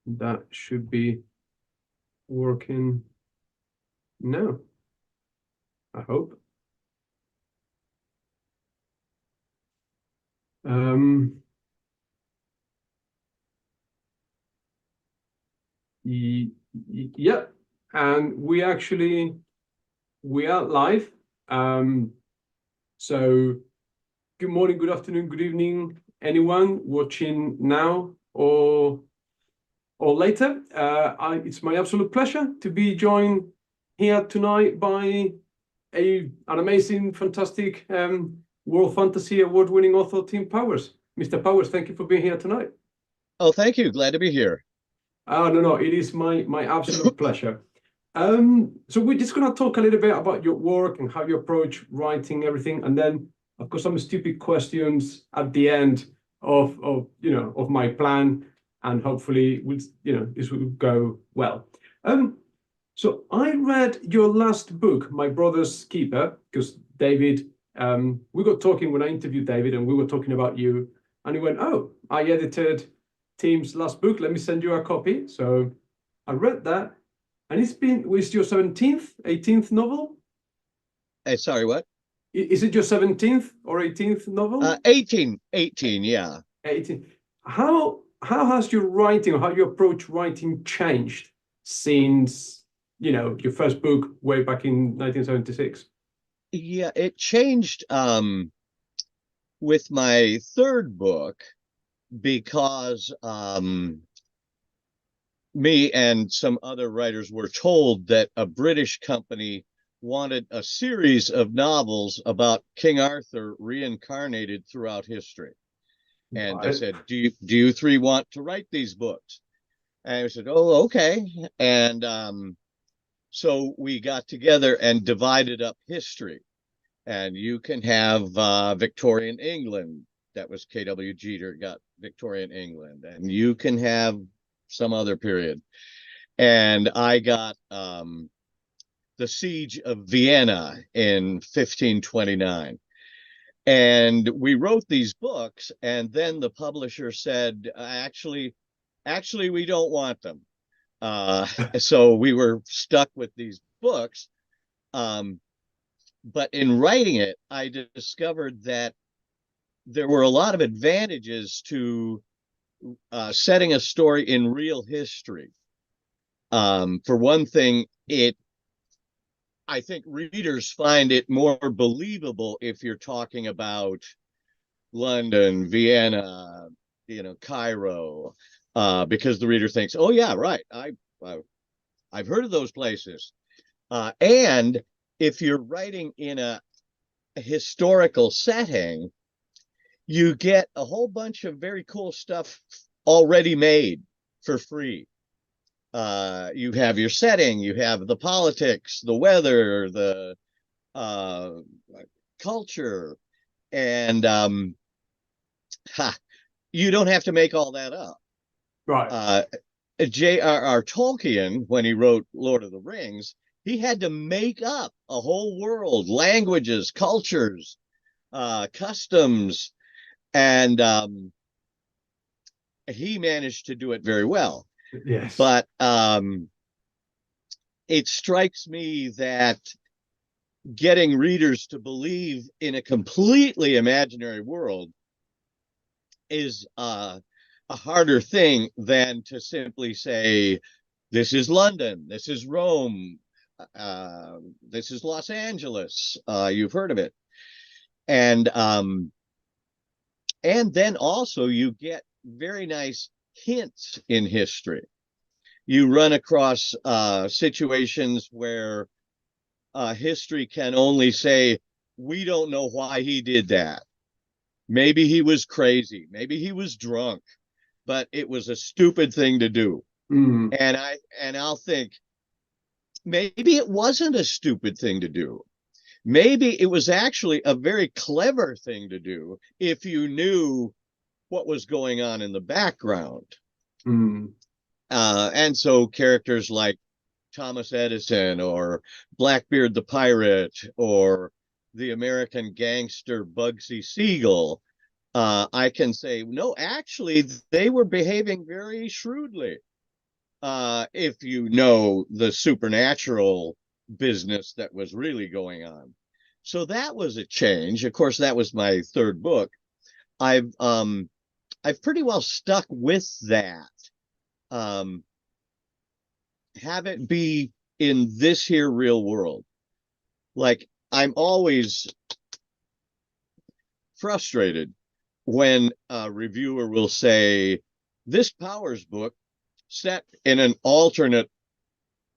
That should be working now, I hope. Yeah, and we are live. So good morning, good afternoon, good evening, anyone watching now or later. It's my absolute pleasure to be joined here tonight by an amazing, fantastic World Fantasy Award-winning author, Tim Powers. Mr. Powers, thank you for being here tonight. Oh, thank you. Glad to be here. Oh, no, it is my absolute pleasure. So we're just going to talk a little bit about your work and how you approach writing everything, and then I've got some stupid questions at the end of my plan, and hopefully this will go well. So I read your last book, My Brother's Keeper, because David, we got talking when I interviewed David, and we were talking about you, and he went, "Oh, I edited Tim's last book. Let me send you a copy." So I read that, and it's your 17th, 18th novel? Hey, sorry, what? Is it your 17th or 18th novel? 18, yeah. 18th. How has your writing or how you approach writing changed since, your first book way back in 1976? Yeah, it changed with my third book because me and some other writers were told that a British company wanted a series of novels about King Arthur reincarnated throughout history. And they Right. said, do you three want to write these books? And I said, oh, okay. And so we got together and divided up history. And you can have Victorian England. That was K.W. Jeter got Victorian England. And you can have some other period. And I got the Siege of Vienna in 1529. And we wrote these books, and then the publisher said, actually, we don't want them. So we were stuck with these books. But in writing it, I discovered that there were a lot of advantages to setting a story in real history. For one thing, I think readers find it more believable if you're talking about London, Vienna, Cairo, because the reader thinks, "Oh yeah, right, I've heard of those places." And if you're writing in a historical setting, you get a whole bunch of very cool stuff already made for free. You have your setting, you have the politics, the weather, the uh, culture, and you don't have to make all that up. Right. Uh, J.R.R. Tolkien, when he wrote Lord of the Rings, he had to make up a whole world, languages, cultures, customs, and he managed to do it very well. Yes. But it strikes me that getting readers to believe in a completely imaginary world is a harder thing than to simply say, this is London, this is Rome, this is Los Angeles. You've heard of it. And then also you get very nice hints in history. You run across situations where history can only say, we don't know why he did that. Maybe he was crazy. Maybe he was drunk, but it was a stupid thing to do. Mm. And I'll think, maybe it wasn't a stupid thing to do. Maybe it was actually a very clever thing to do if you knew what was going on in the background. Mm. And so characters like Thomas Edison or Blackbeard the pirate or the American gangster Bugsy Siegel, I can say, no, actually, they were behaving very shrewdly. if you know the supernatural business that was really going on. So that was a change. Of course, that was my third book. I've pretty well stuck with that. Um, have it be in this here real world. Like, I'm always frustrated when a reviewer will say, this Powers book set in an alternate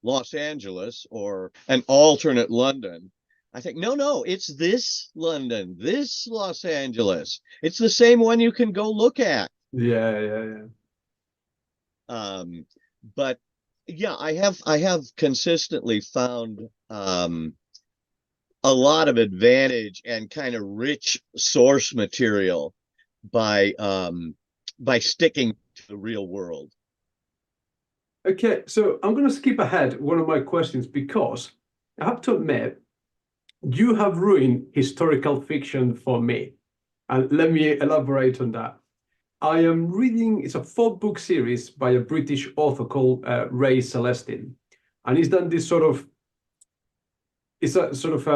Los Angeles or an alternate London. I think, no, it's this London, this Los Angeles. It's the same one you can go look at. Yeah. But yeah, I have consistently found a lot of advantage and kind of rich source material by sticking to the real world. Okay, so I'm going to skip ahead one of my questions because I have to admit, you have ruined historical fiction for me. And let me elaborate on that. I am reading, it's a 4-book series by a British author called Ray Celestin. And he's done this sort of, it's a sort of,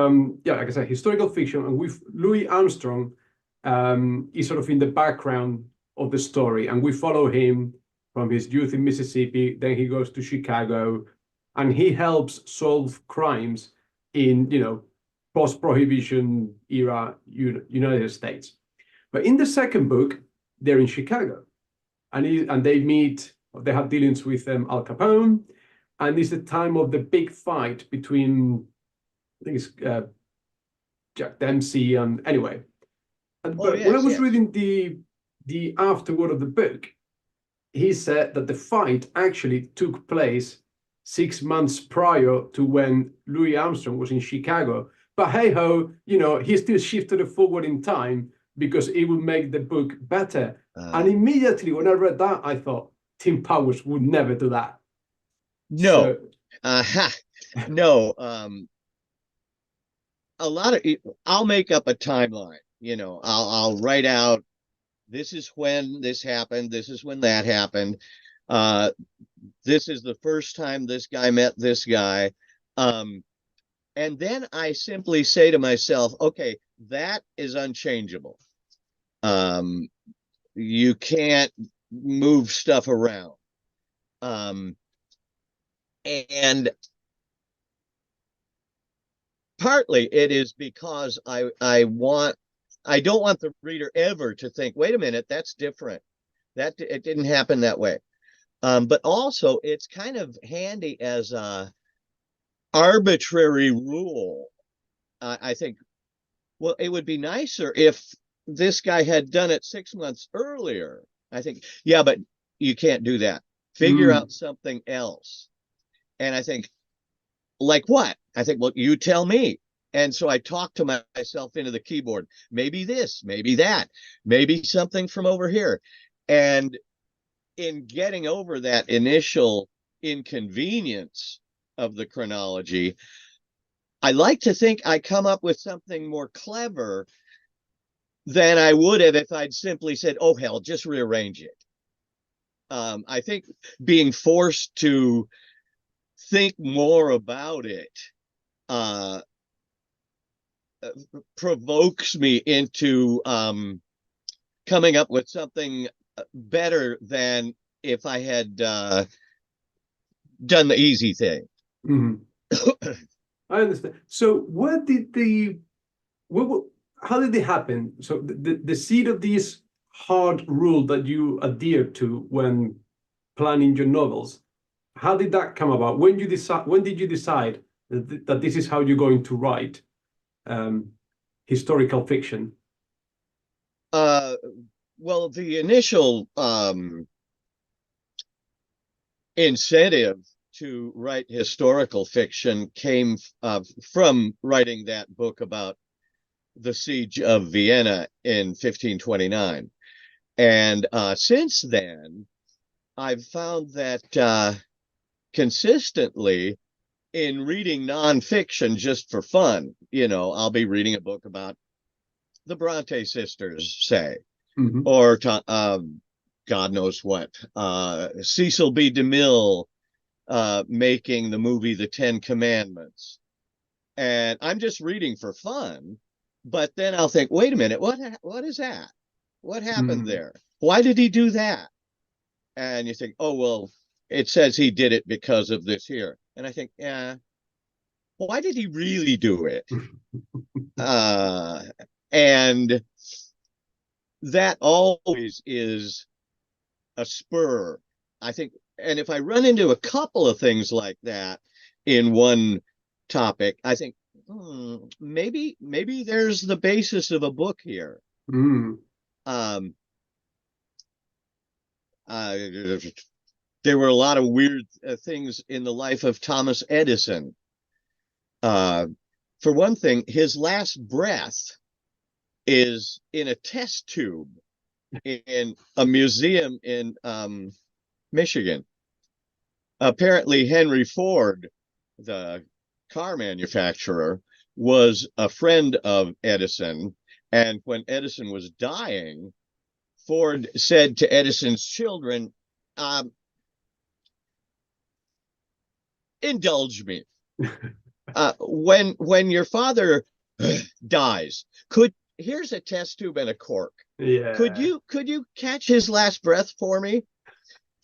yeah, like I said, historical fiction. And with Louis Armstrong, he's sort of in the background of the story. And we follow him from his youth in Mississippi. Then he goes to Chicago and he helps solve crimes in, post-prohibition era United States. But in the second book, they're in Chicago, and they have dealings with Al Capone, and it's the time of the big fight between, I think it's Jack Dempsey, and anyway. But when I was reading the afterword of the book, he said that the fight actually took place 6 months prior to when Louis Armstrong was in Chicago. But hey ho, he still shifted it forward in time because it would make the book better. And immediately when I read that, I thought Tim Powers would never do that. No, no. A lot of I'll make up a timeline. I'll write out, this is when this happened, this is when that happened. This is the first time this guy met this guy. And then I simply say to myself, okay, that is unchangeable. You can't move stuff around. And partly it is because I don't want the reader ever to think, wait a minute, that's different. That it didn't happen that way. But also it's kind of handy as a arbitrary rule. I think, well, it would be nicer if this guy had done it 6 months earlier. I think, yeah, but you can't do that. Figure out something else. And I think, like what? I think, well, you tell me. And so I talk to myself into the keyboard. Maybe this, maybe that, maybe something from over here. And in getting over that initial inconvenience of the chronology, I like to think I come up with something more clever than I would have if I'd simply said, oh, hell, just rearrange it. I think being forced to think more about it provokes me into coming up with something better than if I had done the easy thing. I understand. So how did it happen? So the seed of this hard rule that you adhere to when planning your novels, how did that come about? When did you decide that this is how you're going to write historical fiction? Well, the initial incentive to write historical fiction came from writing that book about the siege of Vienna in 1529. And since then, I've found that consistently in reading nonfiction just for fun, I'll be reading a book about the Bronte sisters, say, or God knows what, Cecil B. DeMille, making the movie The Ten Commandments. And I'm just reading for fun, but then I'll think, wait a minute, what is that? What happened there? Why did he do that? And you think, oh, well, it says he did it because of this here. And I think, yeah, why did he really do it? And that always is a spur, I think. And if I run into a couple of things like that in one topic, I think maybe there's the basis of a book here. Um, there were a lot of weird things in the life of Thomas Edison. For one thing, his last breath is in a test tube in a museum in Michigan. Apparently, Henry Ford, the car manufacturer, was a friend of Edison. And when Edison was dying, Ford said to Edison's children, indulge me. When your father dies, here's a test tube and a cork. Yeah. Could you catch his last breath for me?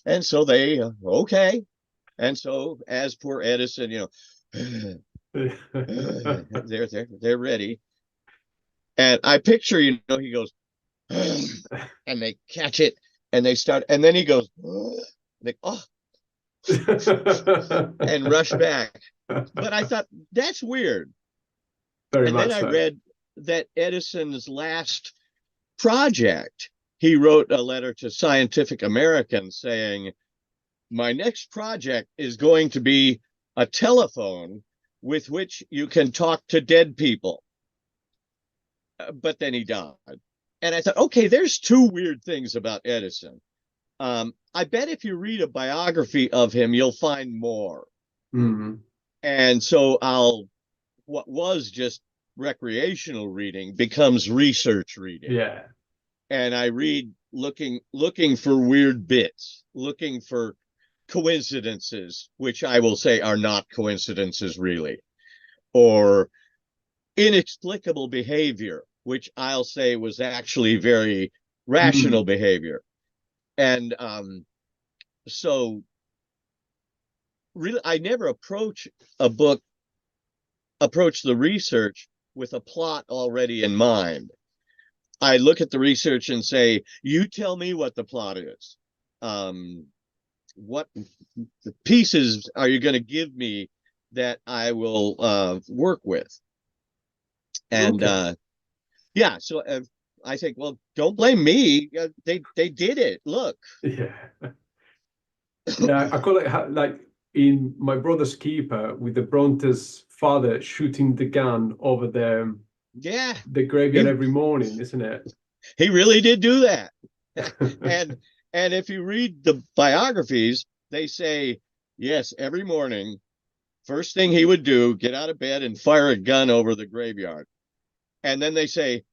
And so they okay. And so as poor Edison, they're ready. And I picture, he goes, and they catch it and they start, and then he goes, and rush back. But I thought that's weird. Very and much then so. I read that Edison's last project, he wrote a letter to Scientific American saying, my next project is going to be a telephone with which you can talk to dead people. But then he died. And I thought, okay, there's two weird things about Edison. I bet if you read a biography of him, you'll find more. And so what was just recreational reading becomes research reading. Yeah. And I read looking for weird bits, looking for coincidences, which I will say are not coincidences really, or inexplicable behavior, which I'll say was actually very rational behavior. And so really, I never approach the research with a plot already in mind. I look at the research and say, you tell me what the plot is. What the pieces are you going to give me that I will work with? And yeah, so I think, well, don't blame me. They did it. Look. Yeah. Yeah, I call it like in My Brother's Keeper with the Bronte's father shooting the gun over the graveyard every morning, isn't it? He really did do that. And if you read the biographies, they say, yes, every morning, first thing he would do, get out of bed and fire a gun over the graveyard. And then they say,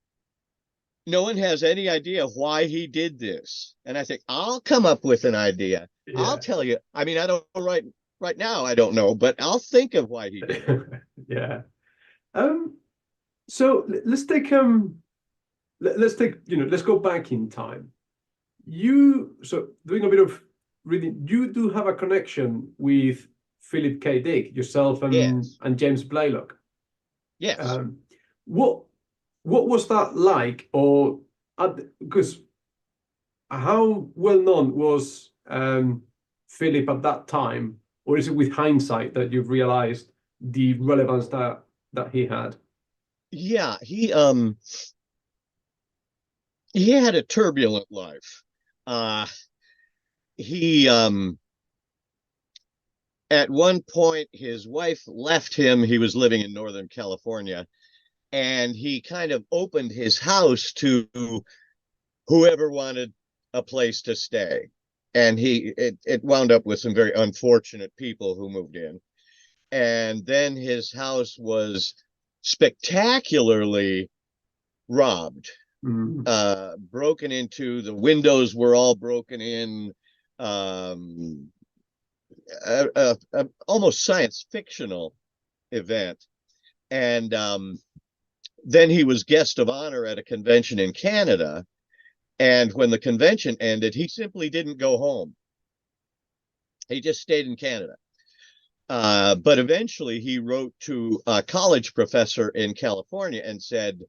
no one has any idea why he did this. And I think, I'll come up with an idea. Yeah. I'll tell you. I mean, I don't know right now, I don't know, but I'll think of why he did it. Yeah. So let's take let's go back in time. So doing a bit of reading, you do have a connection with Philip K. Dick, yourself and James Blaylock. Yes. What was that like, or because how well known was Philip at that time, or is it with hindsight that you've realized the relevance that he had? Yeah, he had a turbulent life. He at one point his wife left him. He was living in Northern California, and he kind of opened his house to whoever wanted a place to stay. And it wound up with some very unfortunate people who moved in. And then his house was spectacularly robbed, broken into. The windows were all broken in. almost science fictional event. And then he was guest of honor at a convention in Canada. And when the convention ended, he simply didn't go home. He just stayed in Canada. But eventually he wrote to a college professor in California and said,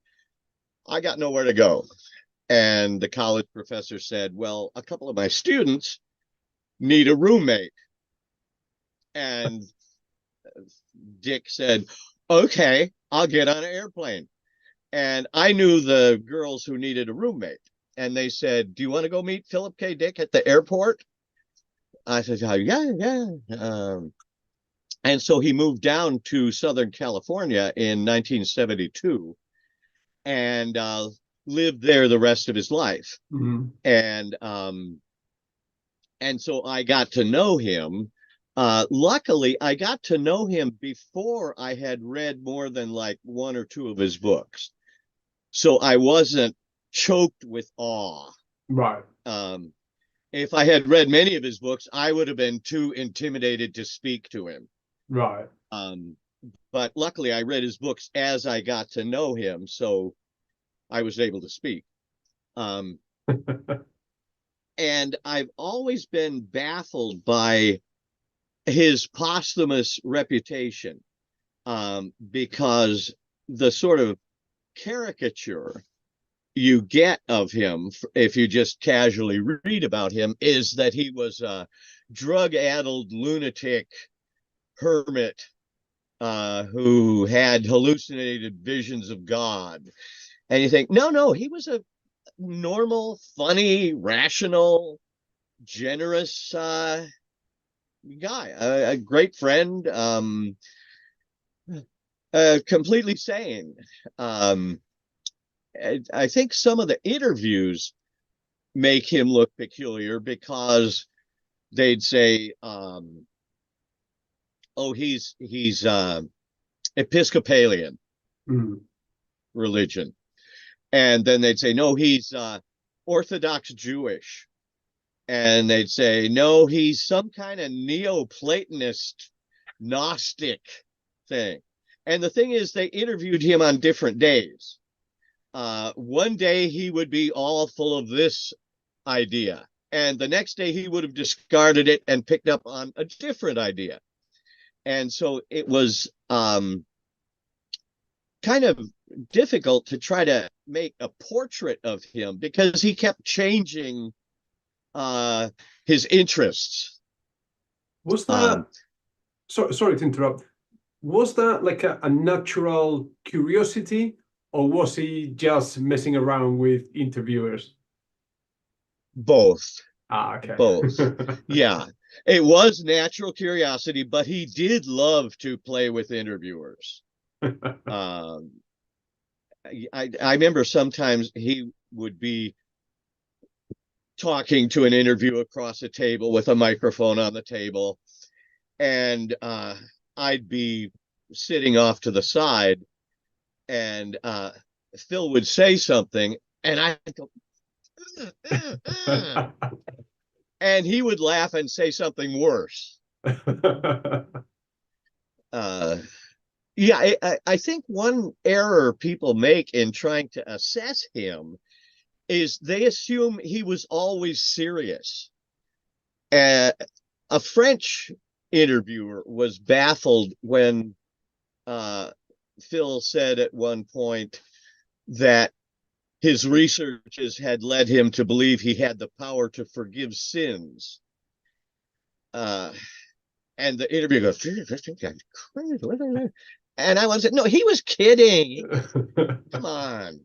I got nowhere to go. And the college professor said, well, a couple of my students need a roommate. And Dick said, okay, I'll get on an airplane. And I knew the girls who needed a roommate. And they said, do you want to go meet Philip K. Dick at the airport? I said, oh, yeah. And so he moved down to Southern California in 1972 and lived there the rest of his life. Mm-hmm. And so I got to know him. Luckily, I got to know him before I had read more than like one or two of his books. So I wasn't choked with awe. Right. If I had read many of his books, I would have been too intimidated to speak to him. Right. But luckily I read his books as I got to know him, so I was able to speak. And I've always been baffled by his posthumous reputation, because the sort of caricature you get of him, if you just casually read about him, is that he was a drug-addled lunatic hermit who had hallucinated visions of God. And you think, no, he was a normal, funny, rational, generous guy, a great friend, completely sane. I think some of the interviews make him look peculiar because they'd say, he's Episcopalian religion. And then they'd say, no, he's Orthodox Jewish. And they'd say, no, he's some kind of Neoplatonist Gnostic thing. And the thing is, they interviewed him on different days. One day he would be all full of this idea, and the next day he would have discarded it and picked up on a different idea. And so it was kind of difficult to try to make a portrait of him because he kept changing his interests. Was that, sorry to interrupt, was that like a natural curiosity, or was he just messing around with interviewers? Both. Okay. Both. Yeah. It was natural curiosity, but he did love to play with interviewers. I remember sometimes he would be talking to an interview across a table with a microphone on the table, and I'd be sitting off to the side, and Phil would say something, and I'd go, and he would laugh and say something worse. Yeah, I think one error people make in trying to assess him is they assume he was always serious. A French interviewer was baffled when Phil said at one point that his researches had led him to believe he had the power to forgive sins. And the interviewer goes, this guy's crazy. And I said, no, he was kidding. Come on.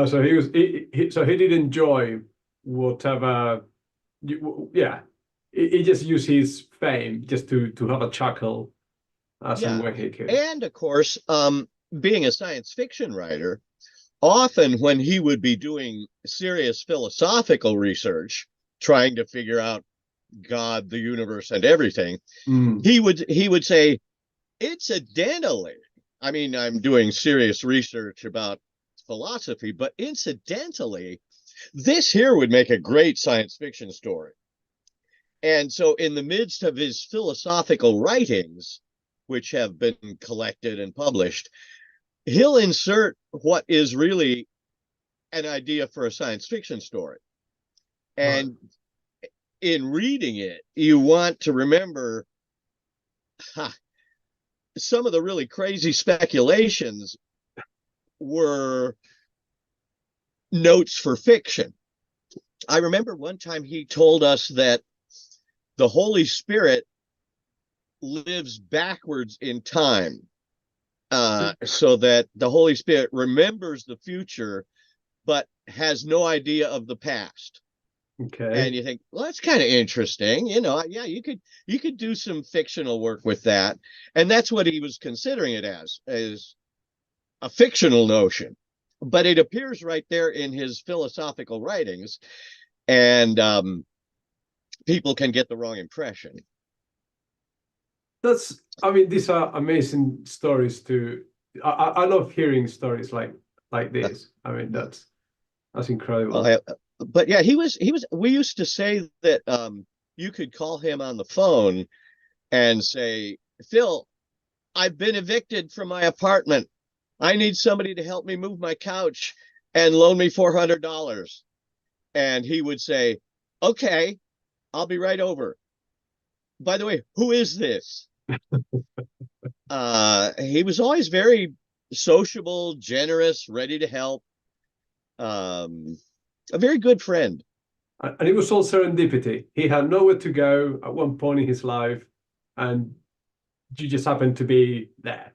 So he did enjoy whatever. He just used his fame just to have a chuckle as and when he could. And of course, being a science fiction writer, often when he would be doing serious philosophical research, trying to figure out God, the universe, and everything, he would say, incidentally, I mean, I'm doing serious research about philosophy, but incidentally, this here would make a great science fiction story. And so in the midst of his philosophical writings, which have been collected and published, he'll insert what is really an idea for a science fiction story. And in reading it, you want to remember some of the really crazy speculations were notes for fiction. I remember one time he told us that the Holy Spirit lives backwards in time, so that the Holy Spirit remembers the future, but has no idea of the past. Okay. And you think, well, that's kind of interesting. Yeah, you could do some fictional work with that. And that's what he was considering it as a fictional notion. But it appears right there in his philosophical writings, and people can get the wrong impression. I mean, these are amazing stories I love hearing stories like this. I mean, that's incredible. But yeah, we used to say that you could call him on the phone and say, Phil, I've been evicted from my apartment. I need somebody to help me move my couch and loan me $400. And he would say, okay, I'll be right over. By the way, who is this? He was always very sociable, generous, ready to help. A very good friend. And it was all serendipity. He had nowhere to go at one point in his life, and you just happened to be there.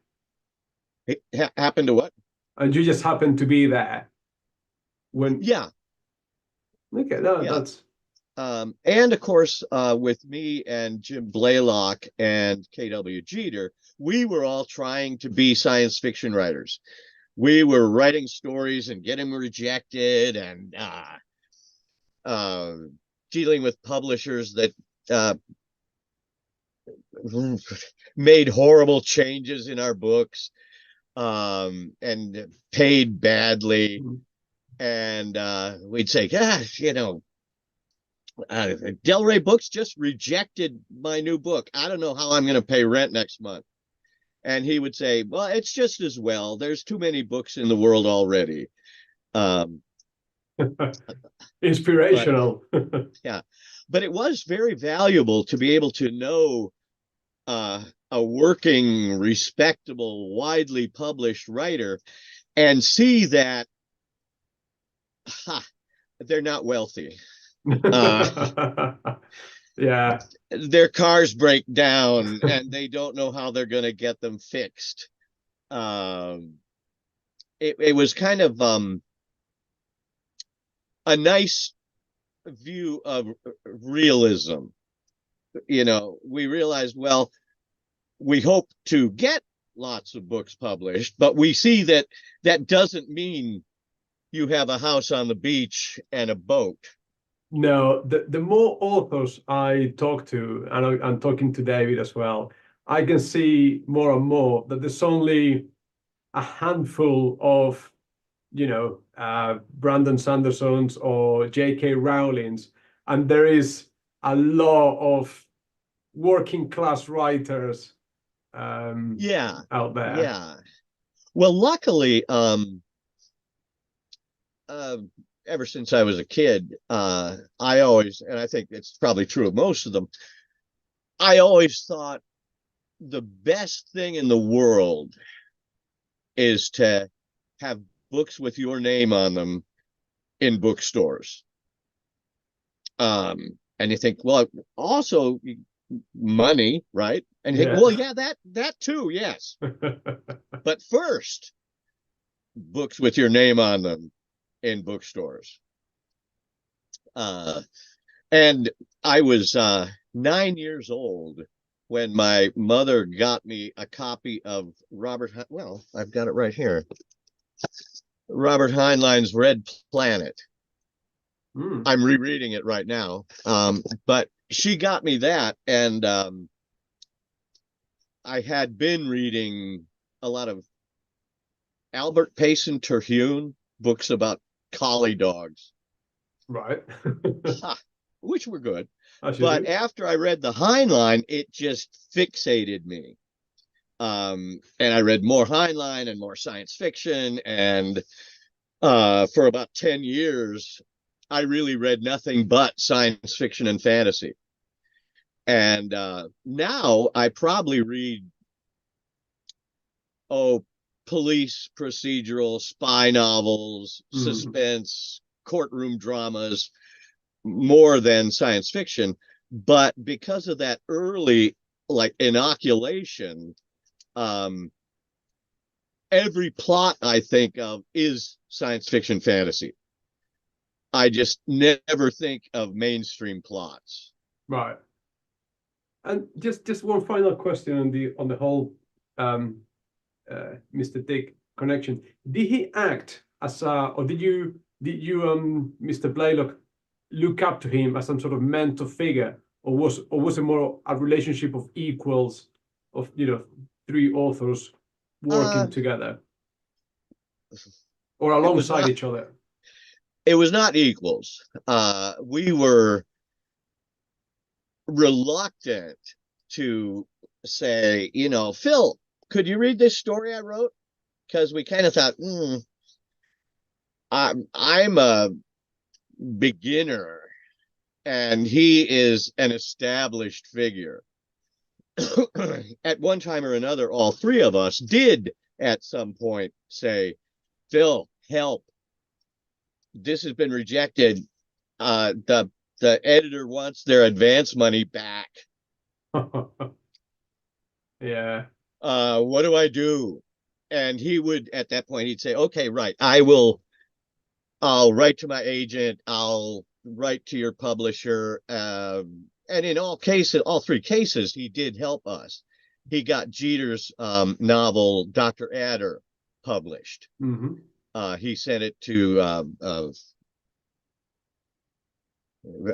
It happened to what? And you just happened to be there when. Yeah. Okay, that's. And of course, with me and Jim Blaylock and K.W. Jeter, we were all trying to be science fiction writers. We were writing stories and getting rejected, and dealing with publishers that made horrible changes in our books, and paid badly. And we'd say, gosh, Del Rey Books just rejected my new book. I don't know how I'm going to pay rent next month. And he would say, well, it's just as well. There's too many books in the world already. Inspirational. Yeah. But it was very valuable to be able to know a working, respectable, widely published writer and see that they're not wealthy. Yeah. Their cars break down and they don't know how they're going to get them fixed. It was kind of a nice view of realism. We realized, well, we hope to get lots of books published, but we see that doesn't mean you have a house on the beach and a boat. No, the more authors I talk to, and I'm talking to David as well, I can see more and more that there's only a handful of, Brandon Sandersons or J.K. Rowling's, and there is a lot of working class writers out there. Yeah. Well, luckily, ever since I was a kid, I always, and I think it's probably true of most of them, I always thought the best thing in the world is to have books with your name on them in bookstores. And you think, well, also money, right? And you think, well, yeah, that too, yes. But first, books with your name on them in bookstores. And I was 9 years old when my mother got me a copy of I've got it right here. Robert Heinlein's Red Planet. I'm rereading it right now. But she got me that, and I had been reading a lot of Albert Payson Terhune books about collie dogs. Right. Which were good. As you But do. after I read the Heinlein, it just fixated me. And I read more Heinlein and more science fiction. And for about 10 years, I really read nothing but science fiction and fantasy. And now I probably read, police procedural, spy novels, suspense, courtroom dramas, more than science fiction. But because of that early like inoculation, every plot I think of is science fiction fantasy. I just never think of mainstream plots. Right. And just one final question on the whole Mr. Dick connection. Did he act as or did you Mr. Blaylock look up to him as some sort of mentor figure, or was it more a relationship of equals, of three authors working together or alongside each other? It was not equals. We were reluctant to say, Phil, could you read this story I wrote? Because we kind of thought, I'm a beginner and he is an established figure. At one time or another, all three of us did at some point say, Phil, help. This has been rejected. The editor wants their advance money back. Yeah. What do I do? And he would, at that point, he'd say, okay, right, I'll write to my agent, I'll write to your publisher. And in all three cases, he did help us. He got Jeter's novel, Dr. Adder, published. He sent it to a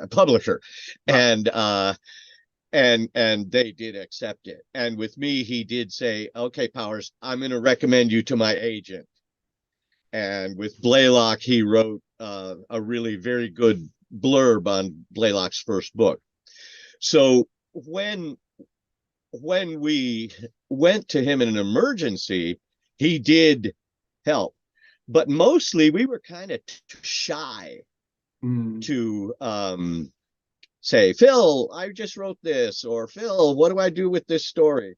publisher, and they did accept it. And with me, he did say, okay, Powers, I'm going to recommend you to my agent. And with Blaylock, he wrote a really very good blurb on Blaylock's first book. So when we went to him in an emergency, he did help. But mostly we were kind of shy to say, Phil, I just wrote this, or Phil, what do I do with this story?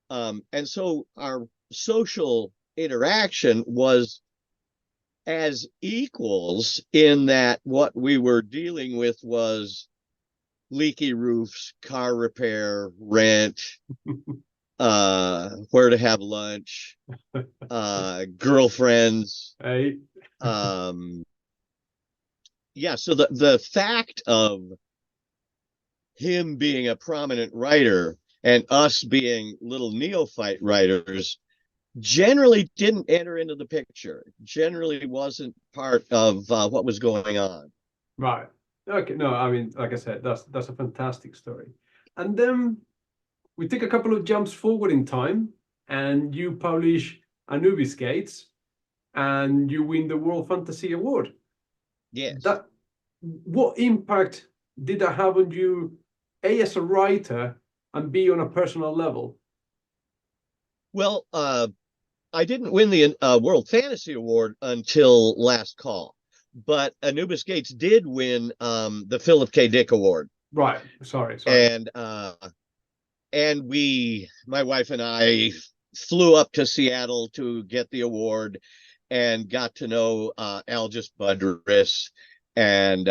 And so our social interaction was as equals, in that what we were dealing with was leaky roofs, car repair, rent, where to have lunch, girlfriends. Hey. Yeah, so the fact of him being a prominent writer and us being little neophyte writers generally didn't enter into the picture, generally wasn't part of what was going on. Right. Okay. No, I mean, like I said, that's a fantastic story. And then we take a couple of jumps forward in time, and you publish Anubis Gates, and you win the World Fantasy Award. Yes. What impact did that have on you, A, as a writer, and B, on a personal level? Well, I didn't win the World Fantasy Award until last call, but Anubis Gates did win the Philip K. Dick Award. Right. Sorry. And my wife and I flew up to Seattle to get the award, and got to know Algis Budrys and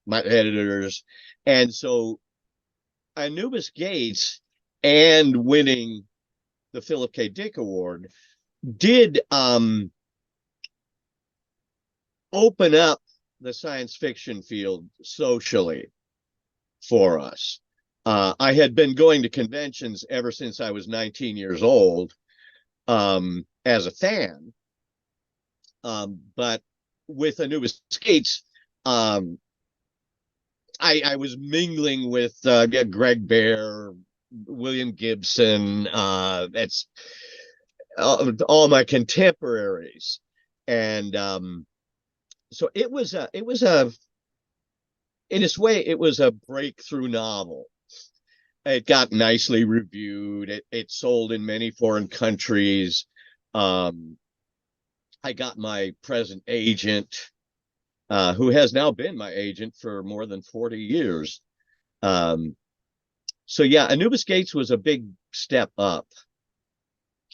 my editors. And so Anubis Gates and winning the Philip K. Dick Award did open up the science fiction field socially for us. I had been going to conventions ever since I was 19 years old as a fan. But with Anubis Gates, I was mingling with Greg Bear, William Gibson, that's all my contemporaries. And so it was a in its way, it was a breakthrough novel. It got nicely reviewed. It sold in many foreign countries. Um, I got my present agent, who has now been my agent for more than 40 years. Um, so yeah, Anubis Gates was a big step up,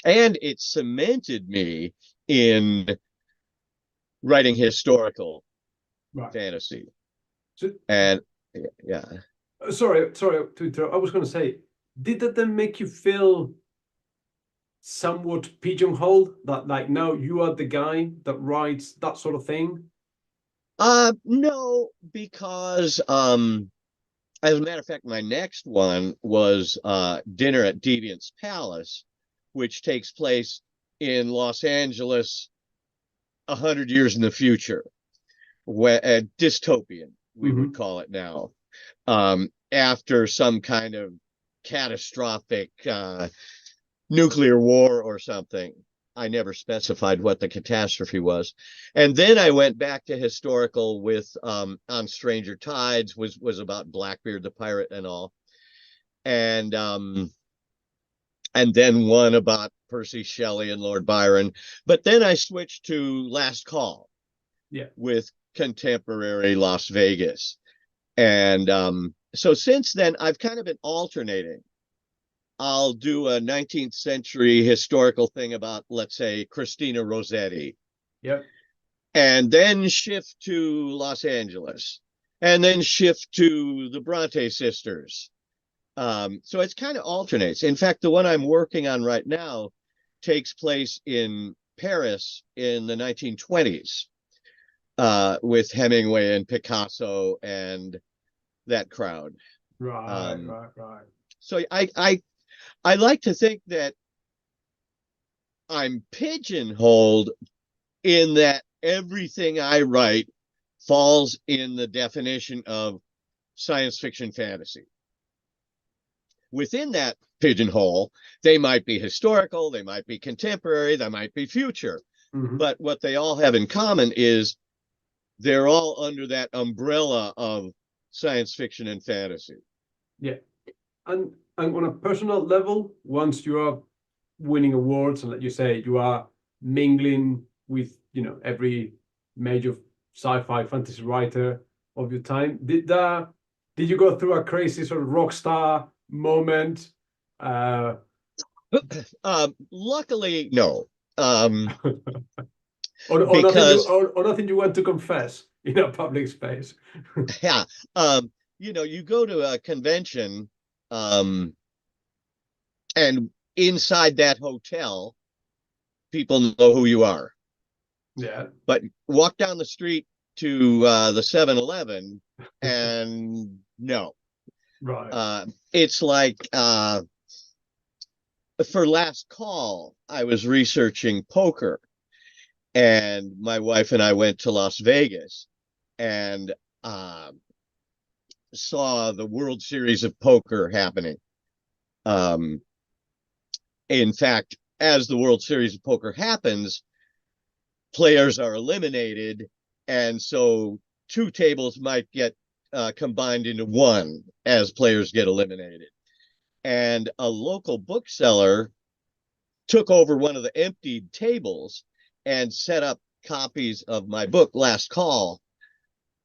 and it cemented me in writing historical Right. fantasy. So, And yeah, sorry to interrupt. I was going to say, did that then make you feel somewhat pigeonholed that like now you are the guy that writes that sort of thing? no, because as a matter of fact, my next one was Dinner at Deviant's Palace, which takes place in Los Angeles 100 years in the future, where dystopian we would Hmm. call it now, after some kind of catastrophic nuclear war or something. I never specified what the catastrophe was. And then I went back to historical with On Stranger Tides, was about Blackbeard the pirate and all. And then one about Percy Shelley and Lord Byron. But then I switched to Last Call, Yeah. with contemporary Las Vegas. And so since then, I've kind of been alternating. I'll do a 19th century historical thing about, let's say, Christina Rossetti, Yep. and then shift to Los Angeles, and then shift to the Bronte sisters. So it's kind of alternates. In fact, the one I'm working on right now takes place in Paris in the 1920s, with Hemingway and Picasso and that crowd. Right. Um, Right. Right. so I like to think that I'm pigeonholed in that everything I write falls in the definition of science fiction fantasy. Within that pigeonhole, they might be historical, they might be contemporary, they might be future. Hmm. But what they all have in common is they're all under that umbrella of science fiction and fantasy. Yeah. And on a personal level, once you are winning awards and like you say, you are mingling with, every major sci-fi fantasy writer of your time. Did you go through a crazy sort of rock star moment? Uh, Luckily, no. Um, or nothing because or nothing you want to confess in a public space. yeah, you go to a convention, um, and inside that hotel, people know who you are. Yeah. But walk down the street to the 7-Eleven, and no. Right. It's like for Last Call, I was researching poker, and my wife and I went to Las Vegas and uh, saw the World Series of Poker happening. Um, in fact, as the World Series of Poker happens, players are eliminated, and so two tables might get combined into one as players get eliminated. And a local bookseller took over one of the emptied tables and set up copies of my book, Last Call,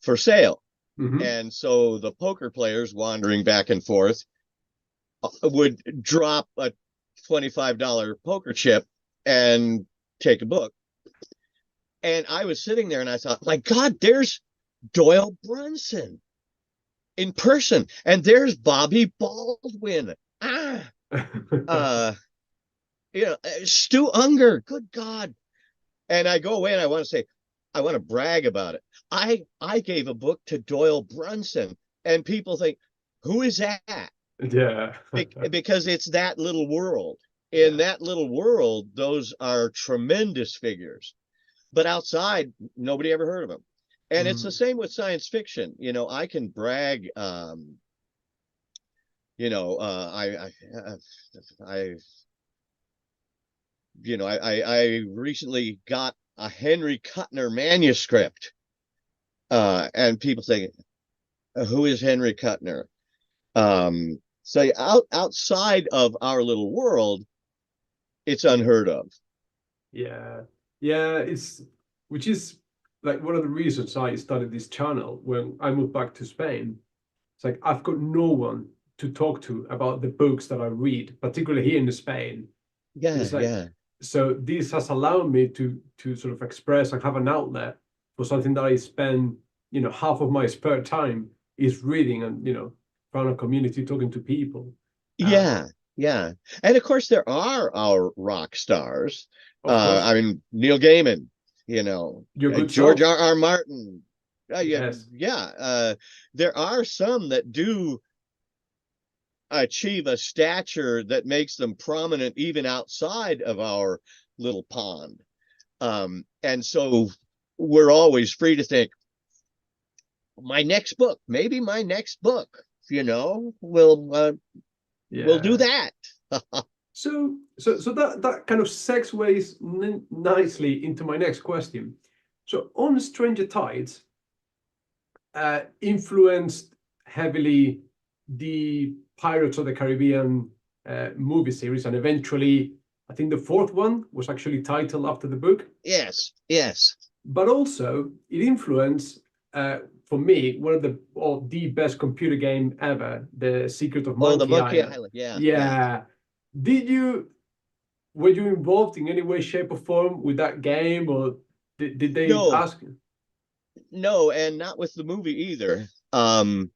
for sale. Hmm. And so the poker players wandering back and forth would drop a $25 poker chip and take a book. And I was sitting there and I thought, my God, there's Doyle Brunson in person. And there's Bobby Baldwin. Uh, Stu Unger, good God. And I go away and I want to say, I want to brag about it. I gave a book to Doyle Brunson, and people think, who is that? Yeah. Because it's that little world. In Yeah. that little world, those are tremendous figures. But outside, nobody ever heard of them. And it's the Mm. same with science fiction. I can brag. I I recently got a Henry Kuttner manuscript, and people say, Who is Henry Kuttner? So outside of our little world, it's unheard of. Yeah, yeah, it's which is like one of the reasons I started this channel when I moved back to Spain. It's like I've got no one to talk to about the books that I read, particularly here in Spain. Yeah, It's like yeah. so this has allowed me to sort of express and have an outlet for something that I spend, half of my spare time is reading and, around a community talking to people. Yeah, yeah. And of course, there are our rock stars. Of course, I mean, Neil Gaiman, your good George self. R. Martin. Yeah, Yes. yeah. There are some that do achieve a stature that makes them prominent even outside of our little pond. And so we're always free to think, my next book, maybe my next book, we'll do Yeah. that. So that kind of segues nicely into my next question. So on Stranger Tides, influenced heavily the Pirates of the Caribbean movie series, and eventually, I think the fourth one was actually titled after the book. Yes, yes. But also, it influenced, for me, one of the best computer game ever, The Secret of Oh, the Monkey Monkey Island. Island. Yeah, yeah. Yeah. Did you Were you involved in any way, shape, or form with that game, or did they No, ask you? no, and not with the movie either. I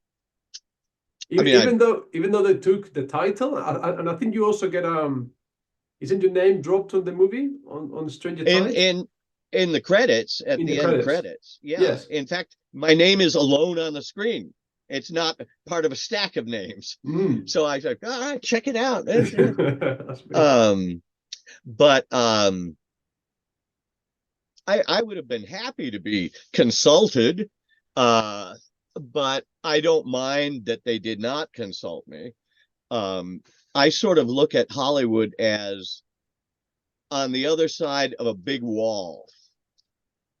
Even mean, I even though they took the title, and I think you also get isn't your name dropped on the movie on Stranger in Tides in in the credits at in the the end credits? credits. Yeah. Yes. In fact, my name is alone on the screen. It's not part of a stack of names. Mm. So I was like, all right, check it out. That's me. um, but I would have been happy to be consulted, uh, but I don't mind that they did not consult me. I sort of look at Hollywood as on the other side of a big wall.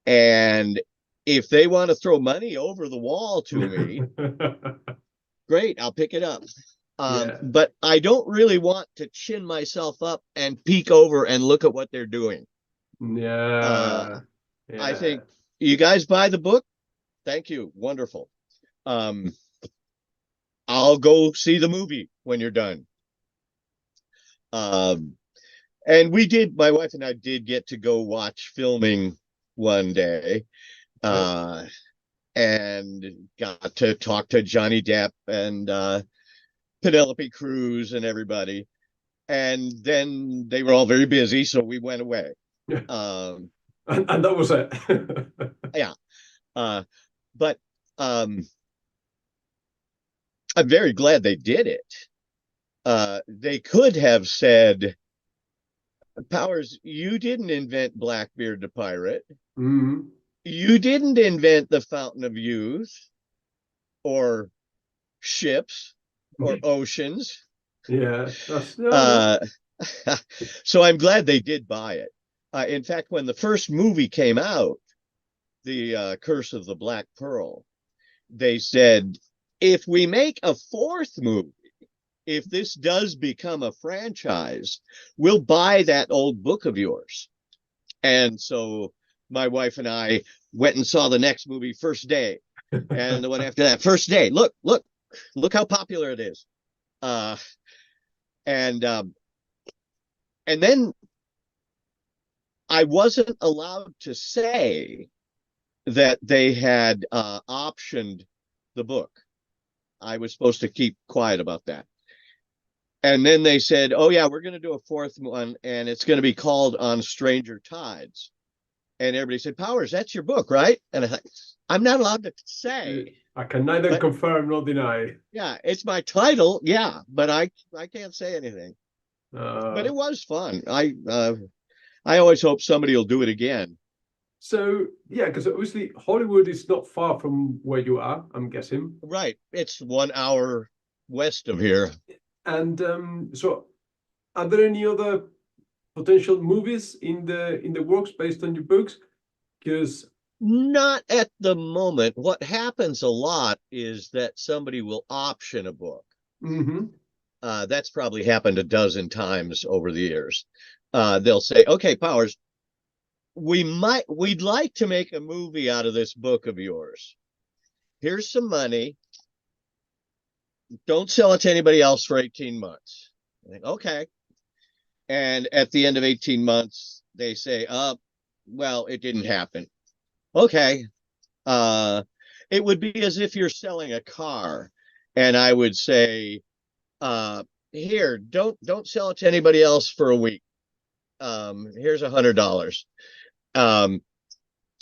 And if they want to throw money over the wall to me, great, I'll pick it up. Yeah. But I don't really want to chin myself up and peek over and look at what they're doing. Uh, Yeah. I Yeah. think you guys buy the book. Thank you. Wonderful. Um, I'll go see the movie when you're done. Um, and my wife and I did get to go watch filming one day. Right. Uh, and got to talk to Johnny Depp and Penelope Cruz and everybody. And then they were all very busy, so we went away. Yeah. Um, And that was it. yeah, uh, but um, I'm very glad they did it. They could have said, Powers, you didn't invent Blackbeard the pirate. Mhm. You didn't invent the Fountain of Youth or ships or oceans. Yeah. That's no, no. Uh, so I'm glad they did buy it. In fact, when the first movie came out, The Curse of the Black Pearl, they said, if we make a fourth movie, if this does become a franchise, we'll buy that old book of yours. And so my wife and I went and saw the next movie first day, and the one after that first day. Look how popular it is. Uh, and and then I wasn't allowed to say that they had optioned the book. I was supposed to keep quiet about that. And then they said, "Oh yeah, we're going to do a fourth one, and it's going to be called On Stranger Tides." And everybody said, "Powers, that's your book, right?" And I thought, I'm not allowed to say, I can neither but confirm nor deny. yeah, it's my title, yeah, but I can't say anything. But Uh, it was fun. I always hope somebody will do it again. so yeah, because obviously Hollywood is not far from where you are, I'm guessing. Right, it's 1 hour west of here. And so are there any other potential movies in the works based on your books? Because Not at the moment. What happens a lot is that somebody will option a book. Mm-hmm. That's probably happened a dozen times over the years. They'll say, okay, Powers, we'd like to make a movie out of this book of yours. Here's some money. Don't sell it to anybody else for 18 months. I think, okay. And at the end of 18 months, they say, well, it didn't happen. Okay. Uh, it would be as if you're selling a car. And I would say, here, don't sell it to anybody else for a week. Here's $100. Um,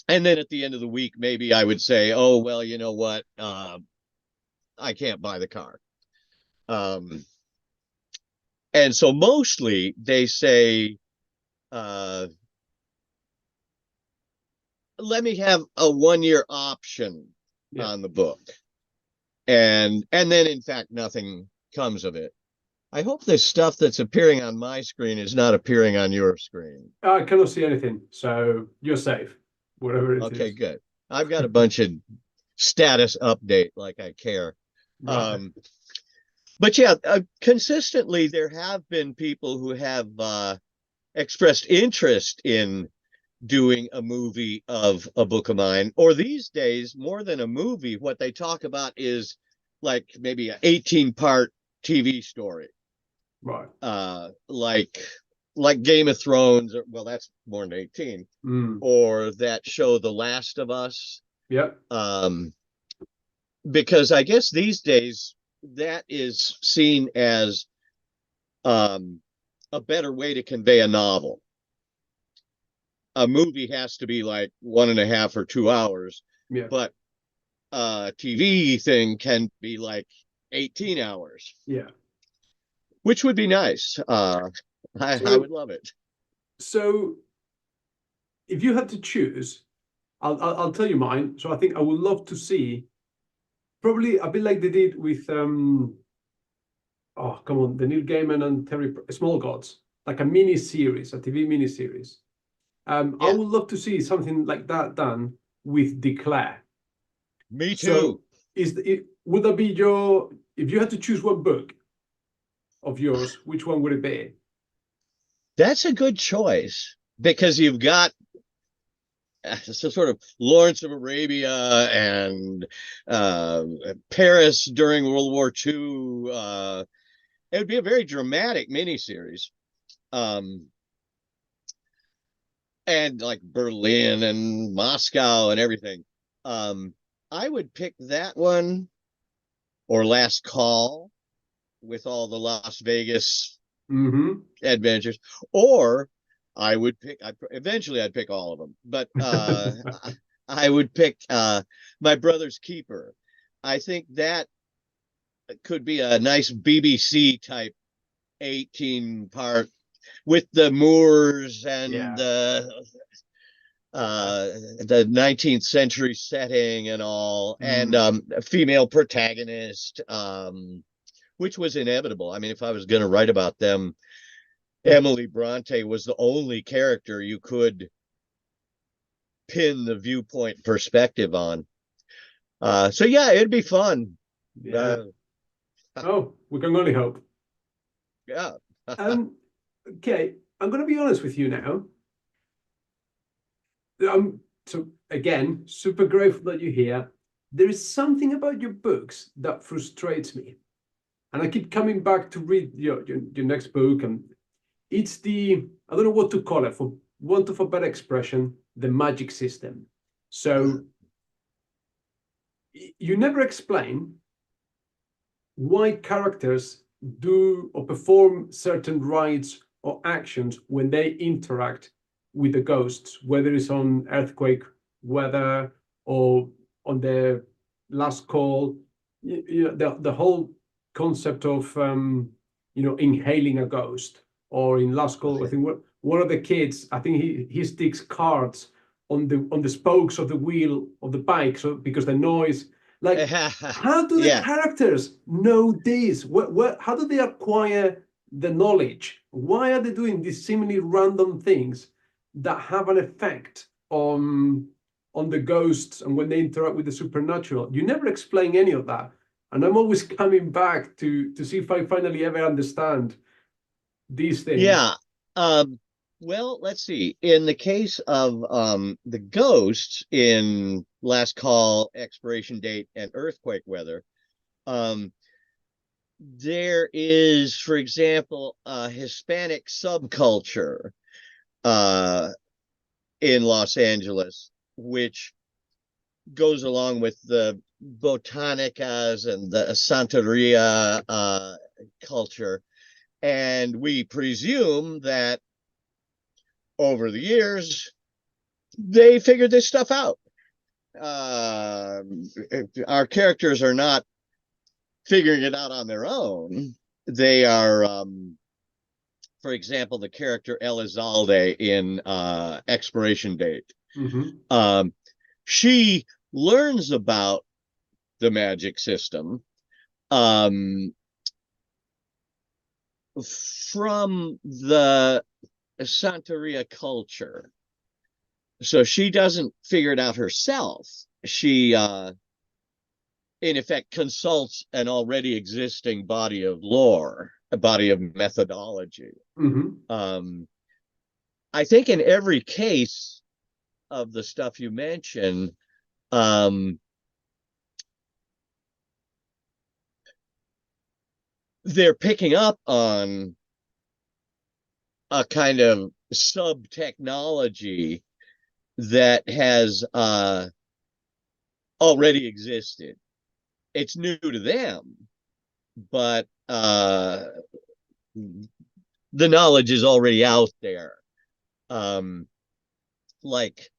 and then at the end of the week, maybe I would say, oh, well, you know what? I can't buy the car. Um, and so mostly they say, uh, let me have a 1 year option on the book. And then in fact, nothing comes of it. I hope this stuff that's appearing on my screen is not appearing on your screen. I cannot see anything, so you're safe, whatever it is. Okay, good. I've got a bunch of status update like I care. Right. But yeah, consistently there have been people who have expressed interest in doing a movie of a book of mine, or these days, more than a movie, what they talk about is like maybe an 18-part TV story. Right. Like Game of Thrones, or well, that's more than 18, or that show The Last of Us. Yep. Because I guess these days that is seen as a better way to convey a novel. A movie has to be like 1.5 or 2 hours, but a TV thing can be like 18 hours. Yeah. Which would be nice. I would love it. So if you had to choose, I'll tell you mine. So I think I would love to see probably a bit like they did with oh come on, the Neil Gaiman and Terry Small Gods, like a mini series, a TV mini series. I would love to see something like that done with Declare. Me So too. would that be your, if you had to choose one book of yours, which one would it be? That's a good choice because you've got some sort of Lawrence of Arabia and Paris during World War II. It would be a very dramatic miniseries. And like Berlin and Moscow and everything. I would pick that one or Last Call with all the Las Vegas adventures, or I would pick. Eventually, I'd pick all of them, but I would pick My Brother's Keeper. I think that could be a nice BBC type 18-part with the Moors and the 19th century setting and all, and a female protagonist, which was inevitable. I mean, if I was going to write about them, Emily Bronte was the only character you could pin the viewpoint perspective on. So yeah, it'd be fun. Yeah. Oh, we can only hope. Yeah. Okay, I'm going to be honest with you now. So again, super grateful that you're here. There is something about your books that frustrates me, and I keep coming back to read your next book, and it's the, I don't know what to call it, for want of a better expression, the magic system. So you never explain why characters do or perform certain rites or actions when they interact with the ghosts, whether it's on earthquake, weather, or on the last call. The whole concept of inhaling a ghost, or in last call, I think one of the kids, I think he sticks cards on the spokes of the wheel of the bike, so because the noise. Like, how do the characters know this? How do they acquire the knowledge? Why are they doing these seemingly random things that have an effect on on the ghosts and when they interact with the supernatural. You never explain any of that. And I'm always coming back to see if I finally ever understand these things. Yeah. Well, let's see. In the case of the ghosts in Last Call, Expiration Date, and Earthquake Weather, there is, for example, a Hispanic subculture in Los Angeles, which goes along with the botanicas and the Santeria culture. And we presume that over the years, they figured this stuff out. Our characters are not figuring it out on their own. They are, for example, the character Elizalde in Expiration Date. Mm-hmm. She learns about the magic system from the Santeria culture. So she doesn't figure it out herself. She, in effect, consults an already existing body of lore, a body of methodology. Mm-hmm. I think in every case of the stuff you mentioned, they're picking up on a kind of sub technology that has already existed. It's new to them, but the knowledge is already out there. Like,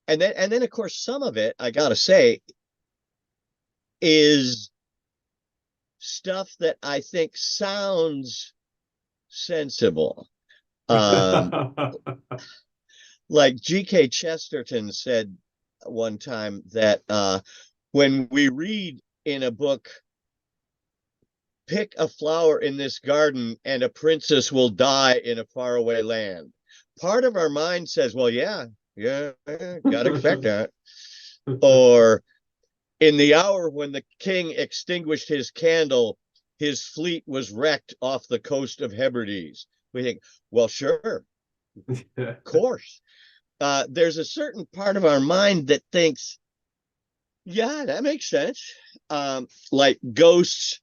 and then of course some of it, I gotta say, is stuff that I think sounds sensible. Like G.K. Chesterton said one time that when we read in a book, pick a flower in this garden and a princess will die in a faraway land, part of our mind says, well, yeah, gotta expect that. Or in the hour when the king extinguished his candle, his fleet was wrecked off the coast of Hebrides. We think, well, sure, of course. There's a certain part of our mind that thinks, yeah, that makes sense. Like ghosts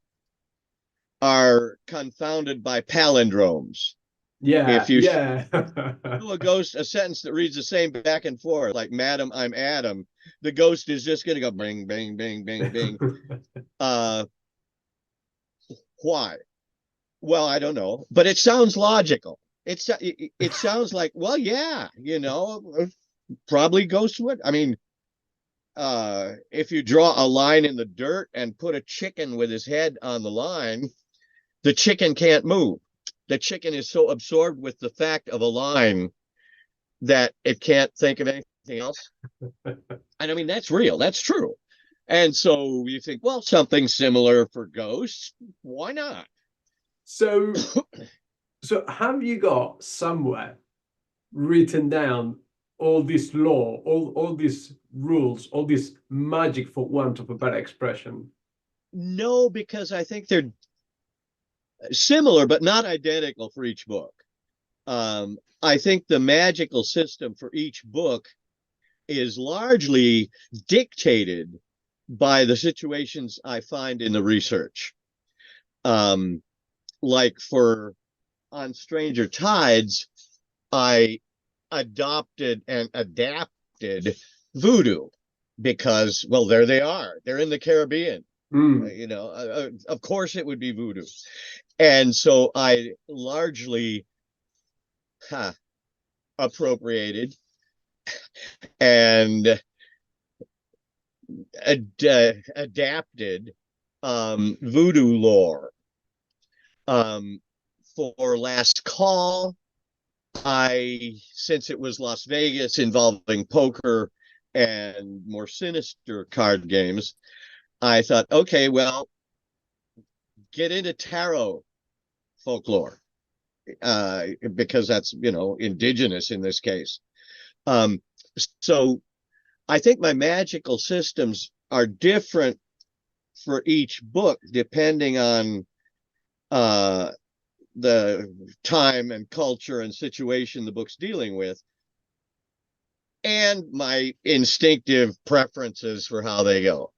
are confounded by palindromes. Yeah, if you yeah. do a ghost a sentence that reads the same back and forth, like "Madam, I'm Adam," the ghost is just going to go bing, bing, bing, bing, bing. Why? Well, I don't know, but it sounds logical. It sounds like, well, yeah, probably ghosts would. I mean, if you draw a line in the dirt and put a chicken with his head on the line, the chicken can't move. The chicken is so absorbed with the fact of a line that it can't think of anything else. And I mean, that's real. That's true. And so you think, well, something similar for ghosts. Why not? So have you got somewhere written down all this law, all these rules, all this magic, for want of a better expression? No, because I think they're similar but not identical for each book. I think the magical system for each book is largely dictated by the situations I find in the research. Like on Stranger Tides, I adopted and adapted voodoo because, well, there they are. They're in the Caribbean. Of course it would be voodoo. And so I largely appropriated and adapted voodoo lore. For Last Call, since it was Las Vegas involving poker and more sinister card games, I thought, okay, well, get into tarot folklore, because that's, indigenous in this case. So I think my magical systems are different for each book depending on uh, the time and culture and situation the book's dealing with, and my instinctive preferences for how they go.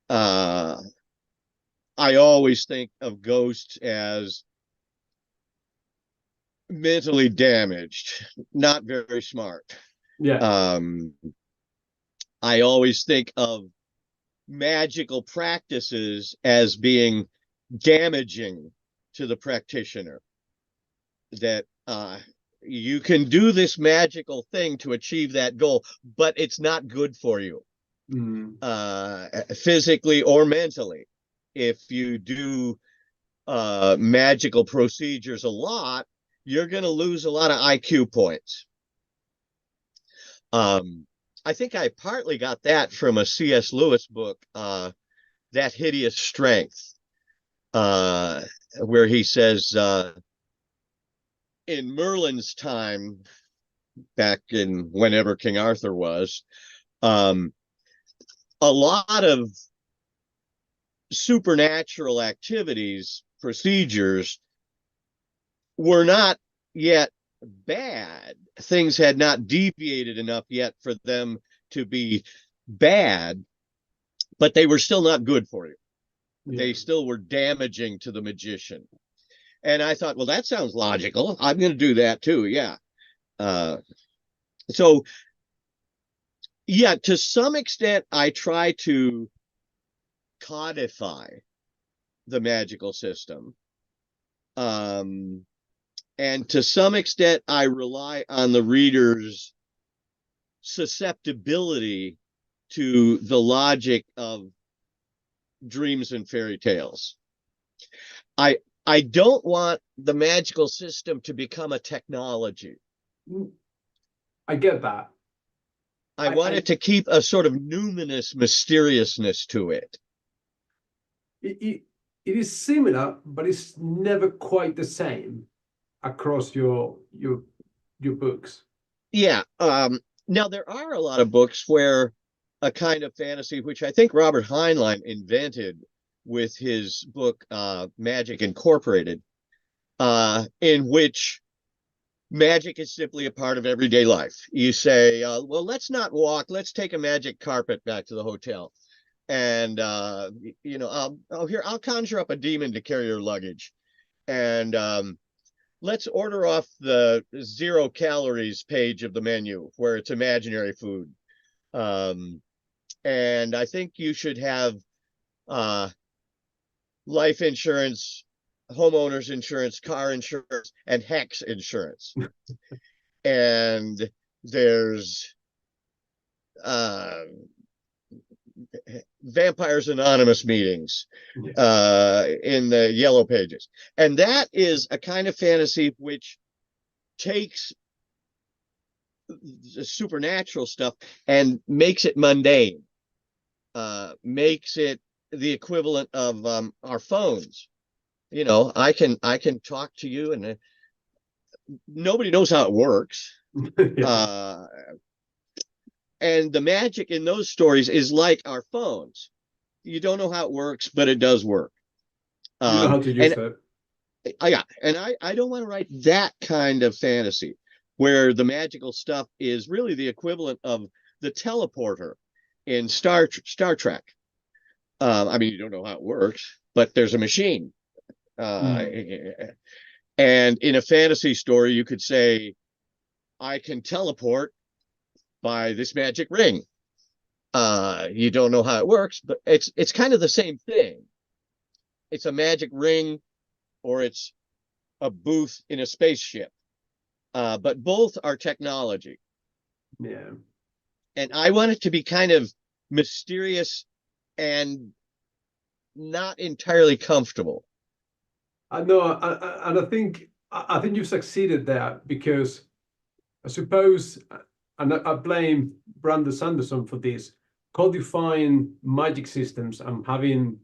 I always think of ghosts as mentally damaged, not very smart. Yeah. I always think of magical practices as being damaging to the practitioner. That you can do this magical thing to achieve that goal, but it's not good for you, physically or mentally. If you do magical procedures a lot, you're going to lose a lot of IQ points. I think I partly got that from a C.S. Lewis book, That Hideous Strength, where he says, in Merlin's time, back in whenever King Arthur was, a lot of supernatural activities, procedures were not yet bad. Things had not deviated enough yet for them to be bad, but they were still not good for you. Yeah. They still were damaging to the magician. And I thought, well, that sounds logical. I'm going to do that too. Yeah. So, yeah, to some extent, I try to codify the magical system. And to some extent, I rely on the reader's susceptibility to the logic of dreams and fairy tales. I don't want the magical system to become a technology. I get that. I want it to keep a sort of numinous mysteriousness to it. It is similar, but it's never quite the same across your books. Yeah. Now there are a lot of books where a kind of fantasy, which I think Robert Heinlein invented with his book Magic Incorporated, in which magic is simply a part of everyday life. You say, well, let's not walk, let's take a magic carpet back to the hotel. And I'll conjure up a demon to carry your luggage. And let's order off the 0 calories page of the menu where it's imaginary food. And I think you should have life insurance, homeowners insurance, car insurance, and hex insurance. And there's Vampires Anonymous meetings in the yellow pages. And that is a kind of fantasy which takes the supernatural stuff and makes it mundane, makes it the equivalent of our phones. You know, I can talk to you and nobody knows how it works. And the magic in those stories is like our phones. You don't know how it works, but it does work. You know how to use that. I don't want to write that kind of fantasy where the magical stuff is really the equivalent of the teleporter in Star Trek. I mean, you don't know how it works, but there's a machine. And in a fantasy story, you could say, I can teleport by this magic ring. You don't know how it works, but it's kind of the same thing. It's a magic ring, or it's a booth in a spaceship. But both are technology. Yeah. And I want it to be kind of mysterious and not entirely comfortable. I know, and I think you've succeeded there, because I suppose, and I blame Brandon Sanderson for this, codifying magic systems and having,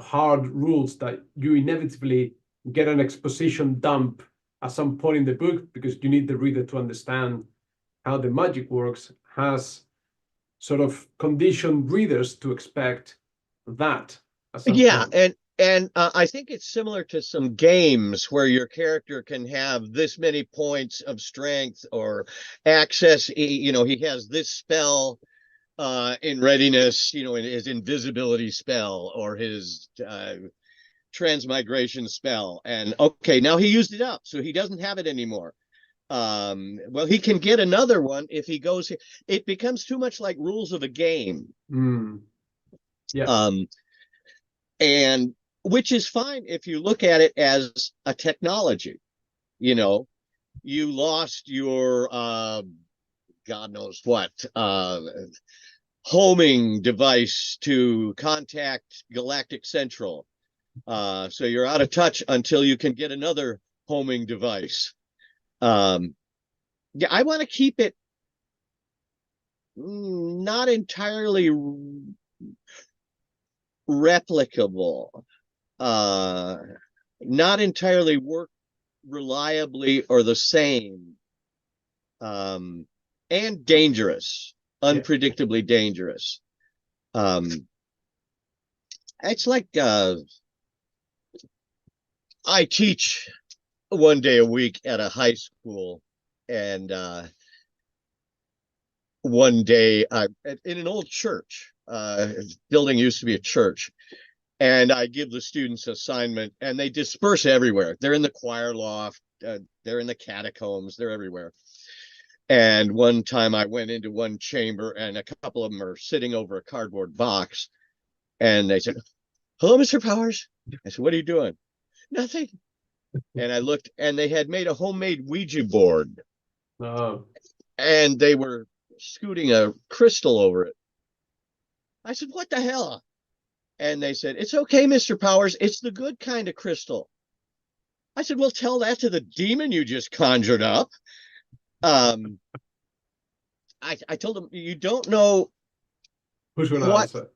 hard rules that you inevitably get an exposition dump at some point in the book, because you need the reader to understand how the magic works, has sort of condition readers to expect that at some Yeah, point. and I think it's similar to some games where your character can have this many points of strength or access. He has this spell in readiness, in his invisibility spell or his transmigration spell. And okay, now he used it up, so he doesn't have it anymore. Well, he can get another one if he goes. It becomes too much like rules of a game. Yeah. And which is fine if you look at it as a technology. You lost your God knows what homing device to contact Galactic Central. So you're out of touch until you can get another homing device. Yeah, I want to keep it not entirely replicable, not entirely work reliably or the same, and dangerous, unpredictably dangerous. It's like I teach one day a week at a high school, and one day in an old church, building used to be a church, and I give the students assignment, and they disperse everywhere. They're in the choir loft, they're in the catacombs, they're everywhere. And one time I went into one chamber, and a couple of them are sitting over a cardboard box, and they said, "Hello, Mr. Powers." I said, "What are you doing?" "Nothing." And I looked, and they had made a homemade Ouija board, and they were scooting a crystal over it. I said, "What the hell?" And they said, "It's okay, Mr. Powers. It's the good kind of crystal." I said, "Well, tell that to the demon you just conjured up." I told them, you don't know Who's going to what, answer?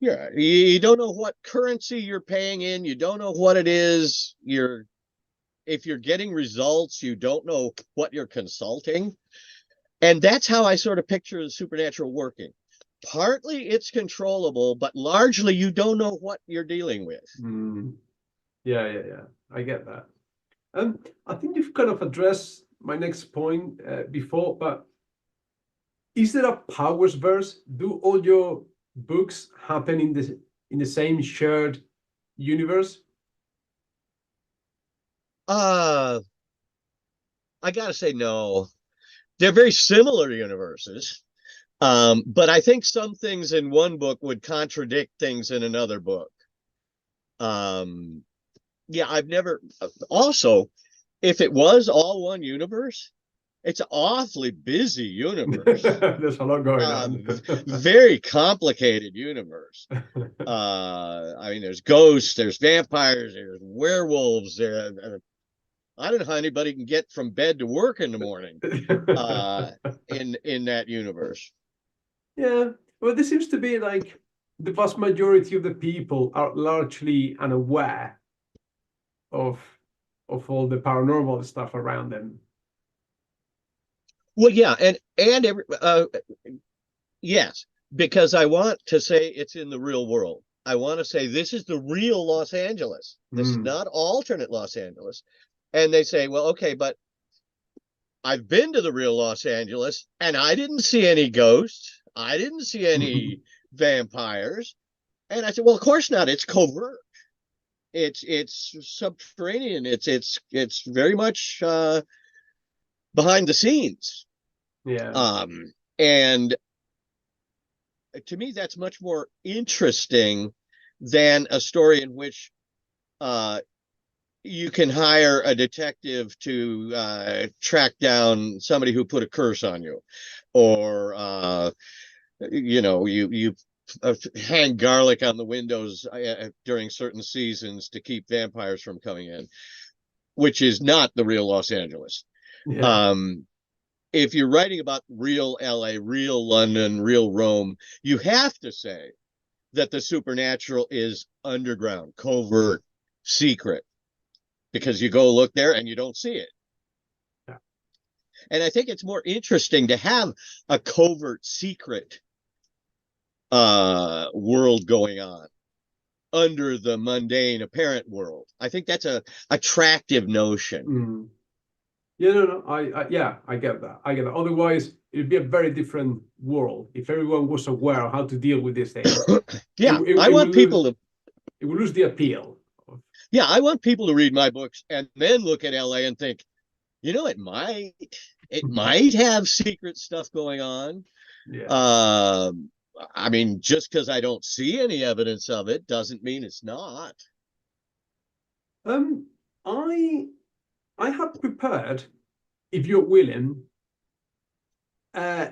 yeah, you don't know what currency you're paying in. You don't know what it is. If you're getting results, you don't know what you're consulting. And that's how I sort of picture the supernatural working. Partly it's controllable, but largely you don't know what you're dealing with. Yeah. I get that. I think you've kind of addressed my next point before, but is there a powers verse? Do all your books happen in the same shared universe? I gotta say no. They're very similar universes. But I think some things in one book would contradict things in another book. Yeah, I've never also, if it was all one universe, it's an awfully busy universe. There's a lot going on. Very complicated universe. I mean, there's ghosts, there's vampires, there's werewolves. I don't know how anybody can get from bed to work in the morning in that universe. Yeah, well, this seems to be like the vast majority of the people are largely unaware of all the paranormal stuff around them. Well, yeah, and yes, because I want to say it's in the real world. I want to say this is the real Los Angeles. This is not alternate Los Angeles. And they say, well, okay, but I've been to the real Los Angeles and I didn't see any ghosts. I didn't see any vampires. And I said, well, of course not. It's covert. It's subterranean. It's very much behind the scenes. Yeah. And to me, that's much more interesting than a story in which you can hire a detective to track down somebody who put a curse on you, or you hang garlic on the windows during certain seasons to keep vampires from coming in, which is not the real Los Angeles. Yeah. If you're writing about real LA, real London, real Rome, you have to say that the supernatural is underground, covert, secret, because you go look there and you don't see it. Yeah. And I think it's more interesting to have a covert secret world going on under the mundane apparent world. I think that's a attractive notion. Mm. Yeah, no, yeah, I get that. I get that. Otherwise, it'd be a very different world if everyone was aware of how to deal with these things. Yeah, I It want will lose, people to. it will lose the appeal. Yeah, I want people to read my books and then look at LA and think, it might have secret stuff going on. Yeah. I mean, just because I don't see any evidence of it doesn't mean it's not. Um, I I have prepared, if you're willing, uh,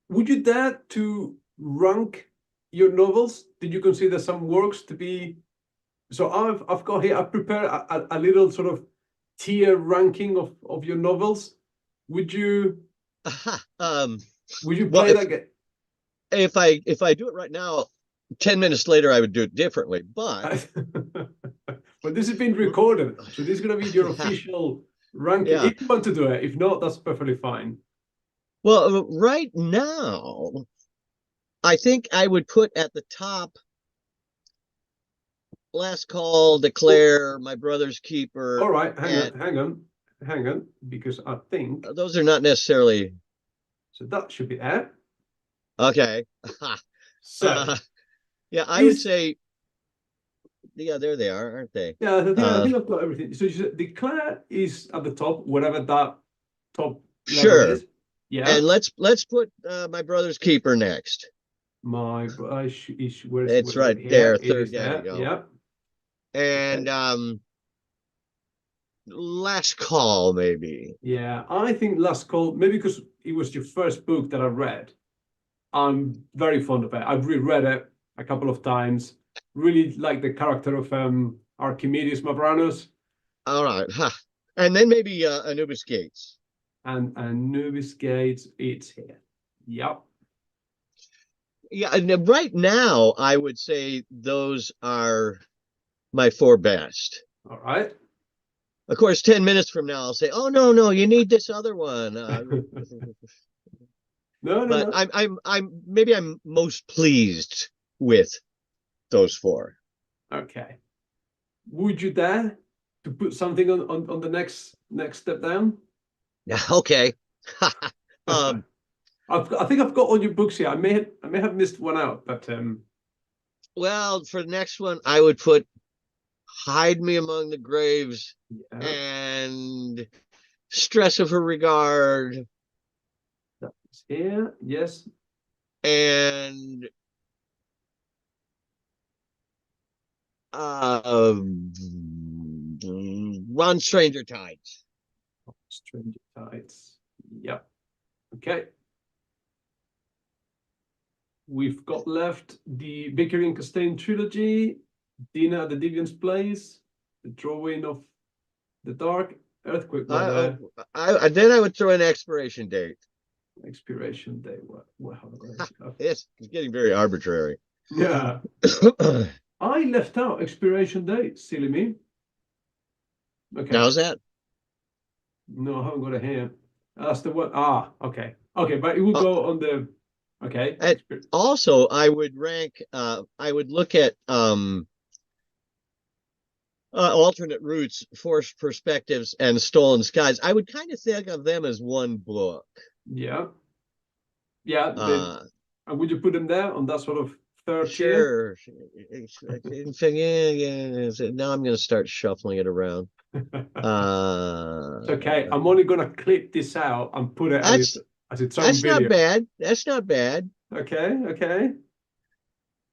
would you dare to rank your novels? Did you consider some works to be? So I've got here. I've prepared a little sort of tier ranking of your novels. Would you um, would you well, play that game? if I do it right now, 10 minutes later, I would do it differently. But But this has been recorded, so this is going to be your official ranking. yeah, If you want to do it, if not, that's perfectly fine. well, right now, I think I would put at the top Last Call, Oh, Declare, My Brother's Keeper, all right, and hang on, because I think those are not necessarily so. That should be it. okay. So Yeah, I would is say, yeah, there they are, aren't they? yeah, I think I've got everything. So you said Declare is at the top, whatever that top level Sure. is. Yeah. And let's put My Brother's Keeper next. My brush is It's where's right it here? there, It third is down you there. go. Yeah. And Okay. Last Call, maybe. Yeah. I think Last Call, maybe because it was your first book that I read. I'm very fond of it. I've reread it a couple of times. Really like the character of Archimedes Mavranos All right. Huh. And then maybe Anubis Gates. and Anubis Gates. It's here. Yep. Yeah, and right now I would say those are my four best. All right. Of course, 10 minutes from now I'll say, "Oh no, you need this other one." No, no, But no. I'm maybe I'm most pleased with those four. Okay. Would you dare to put something on the next step down? Yeah, okay. um, I think I've got all your books here. I may have missed one out, but well, for the next one, I would put Hide Me Among the Graves yeah, and Stress of Her Regard that's here. Yes. and uh, Run Stranger Tides. Stranger Tides. Yep. Okay. We've got left the Vickery and Costain trilogy, Dinner at the Deviant's Place, The Drawing of the Dark, Earthquake Weather, Then I would throw in Expiration Date. Expiration Day. What have I got? It's getting very arbitrary. Yeah. I left out Expiration Date, silly me. Okay. How's that? No, I haven't got it here. That's the one. Ah, okay. Okay, but it will Uh, go on the okay. and also, I would rank. I would look at alternate routes, forced perspectives, and stolen skies. I would kind of think of them as one book. Yeah. Yeah. Uh, And would you put them there on that sort of third tier? sure. Yeah. Now I'm going to start shuffling it around. It's okay. I'm only gonna clip this out and put it That's as its own that's not video. bad. That's not bad. Okay, okay.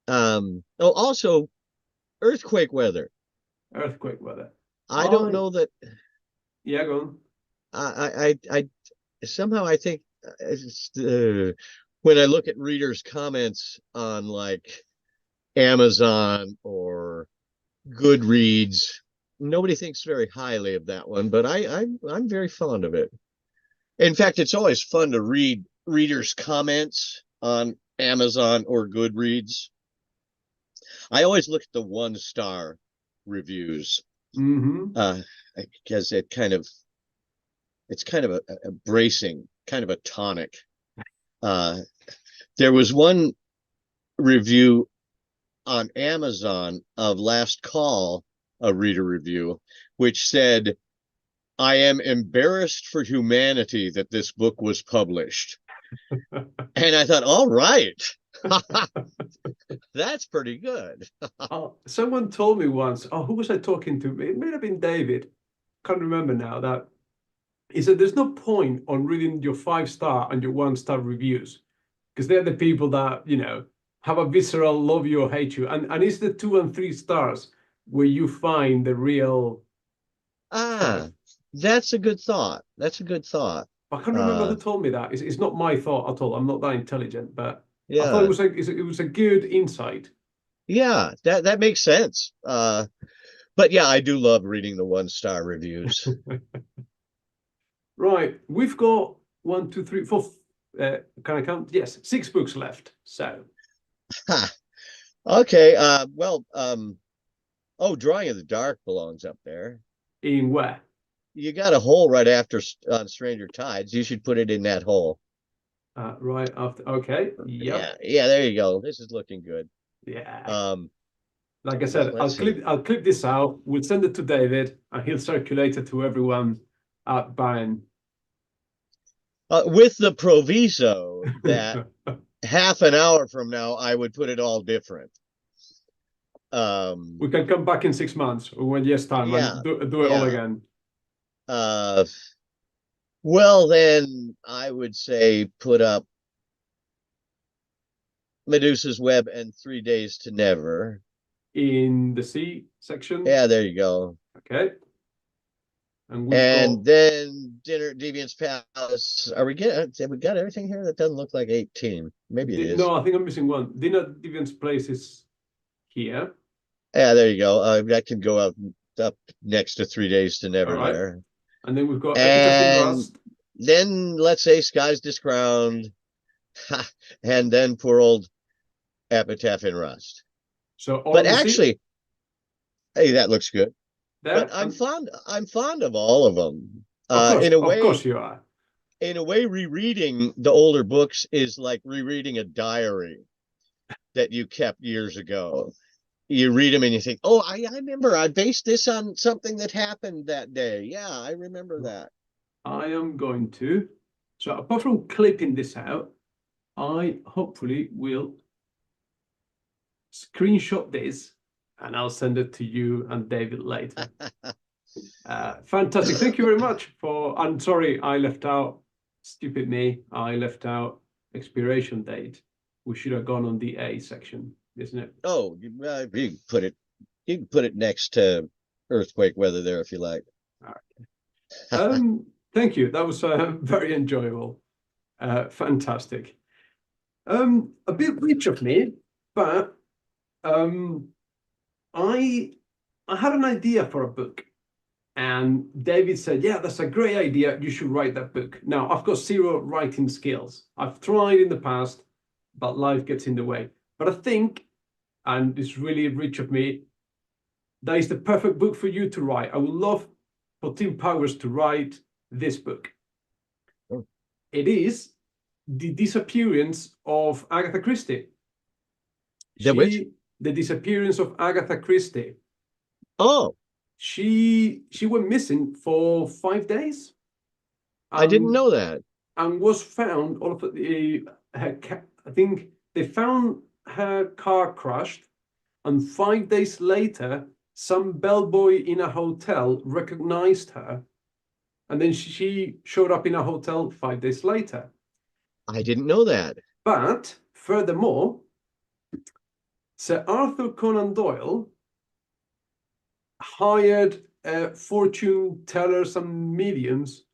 Oh, also earthquake weather. Earthquake weather. I don't know that. Yeah, go on. I somehow I think when I look at readers' comments on like Amazon or Goodreads, nobody thinks very highly of that one, but I'm very fond of it. In fact, it's always fun to read readers' comments on Amazon or Goodreads. I always look at the 1-star reviews Mm-hmm. because it kind of it's kind of a bracing, kind of a tonic. Uh, there was one review on Amazon of Last Call, a reader review, which said, "I am embarrassed for humanity that this book was published." And I thought, all right, that's pretty good. Someone told me once, oh, who was I talking to? It may have been David. Can't remember now. That he said there's no point on reading your 5-star and your 1-star reviews because they're the people that, have a visceral love you or hate you. And it's the 2 and 3 stars where you find the real Ah, truth. that's a good thought. That's a good thought. I can't remember Uh, who told me that. It's not my thought at all. I'm not that intelligent, but I thought it yeah, was like it was a good insight. yeah, that makes sense. But yeah, I do love reading the 1-star reviews. Right, we've got one, two, three, four. Can I count? Yes, 6 books left. So Ha. Okay. Well, oh, Drawing in the Dark belongs up there. in where? You got a hole right after on Stranger Tides. You should put it in that hole. Right after. Okay. Yep. Yeah, yeah, there you go. This is looking good. Yeah. Um, Like I well, said, let's see. I'll clip this out. We'll send it to David, and he'll circulate it to everyone at Baen. With the proviso that half an hour from now, I would put it all different. We can come back in 6 months or one year's time Yeah, and do it all yeah. again. Uh, well, then I would say put up Medusa's Web and 3 Days to Never. In the C section. Yeah, there you go. Okay. And we've got. And then Dinner Deviant's Palace. Are we getting? Have we got everything here? That doesn't look like 18. Maybe it is. No, I think I'm missing one. Dinner Deviant's Place is here. Yeah, there you go. That can go up next to 3 Days to All Never right. there. And then we've got Epitaph in And Rust. then let's say Skies Discrowned. And then poor old Epitaph in Rust. So all But on the C actually, hey, that looks good. But there. And I'm fond of all of them. of course you are. In a way, rereading the older books is like rereading a diary that you kept years ago. You read them and you think, oh, I remember I based this on something that happened that day. Yeah, I remember that. I am going to. So apart from clipping this out, I hopefully will screenshot this and I'll send it to you and David later. Fantastic. Thank you very much for. I'm sorry I left out. Stupid me. I left out expiration date. We should have gone on the A section, isn't it? Oh, you can put it. You can put it next to earthquake weather there if you like. All right. Thank you. That was very enjoyable. Fantastic. A bit rich of me, but I had an idea for a book, and David said, "Yeah, that's a great idea. You should write that book." Now, I've got 0 writing skills. I've tried in the past, but life gets in the way. But I think, and it's really rich of me, that is the perfect book for you to write. I would love for timpowers to write this book. Oh. It is The Disappearance of Agatha Christie. The which? The Disappearance of Agatha Christie. Oh, She went missing for 5 days. I didn't know that. And was found. All of the I think they found her car crashed, and 5 days later, some bellboy in a hotel recognized her, and then she showed up in a hotel 5 days later. I didn't know that. But furthermore, Sir Arthur Conan Doyle hired fortune tellers and mediums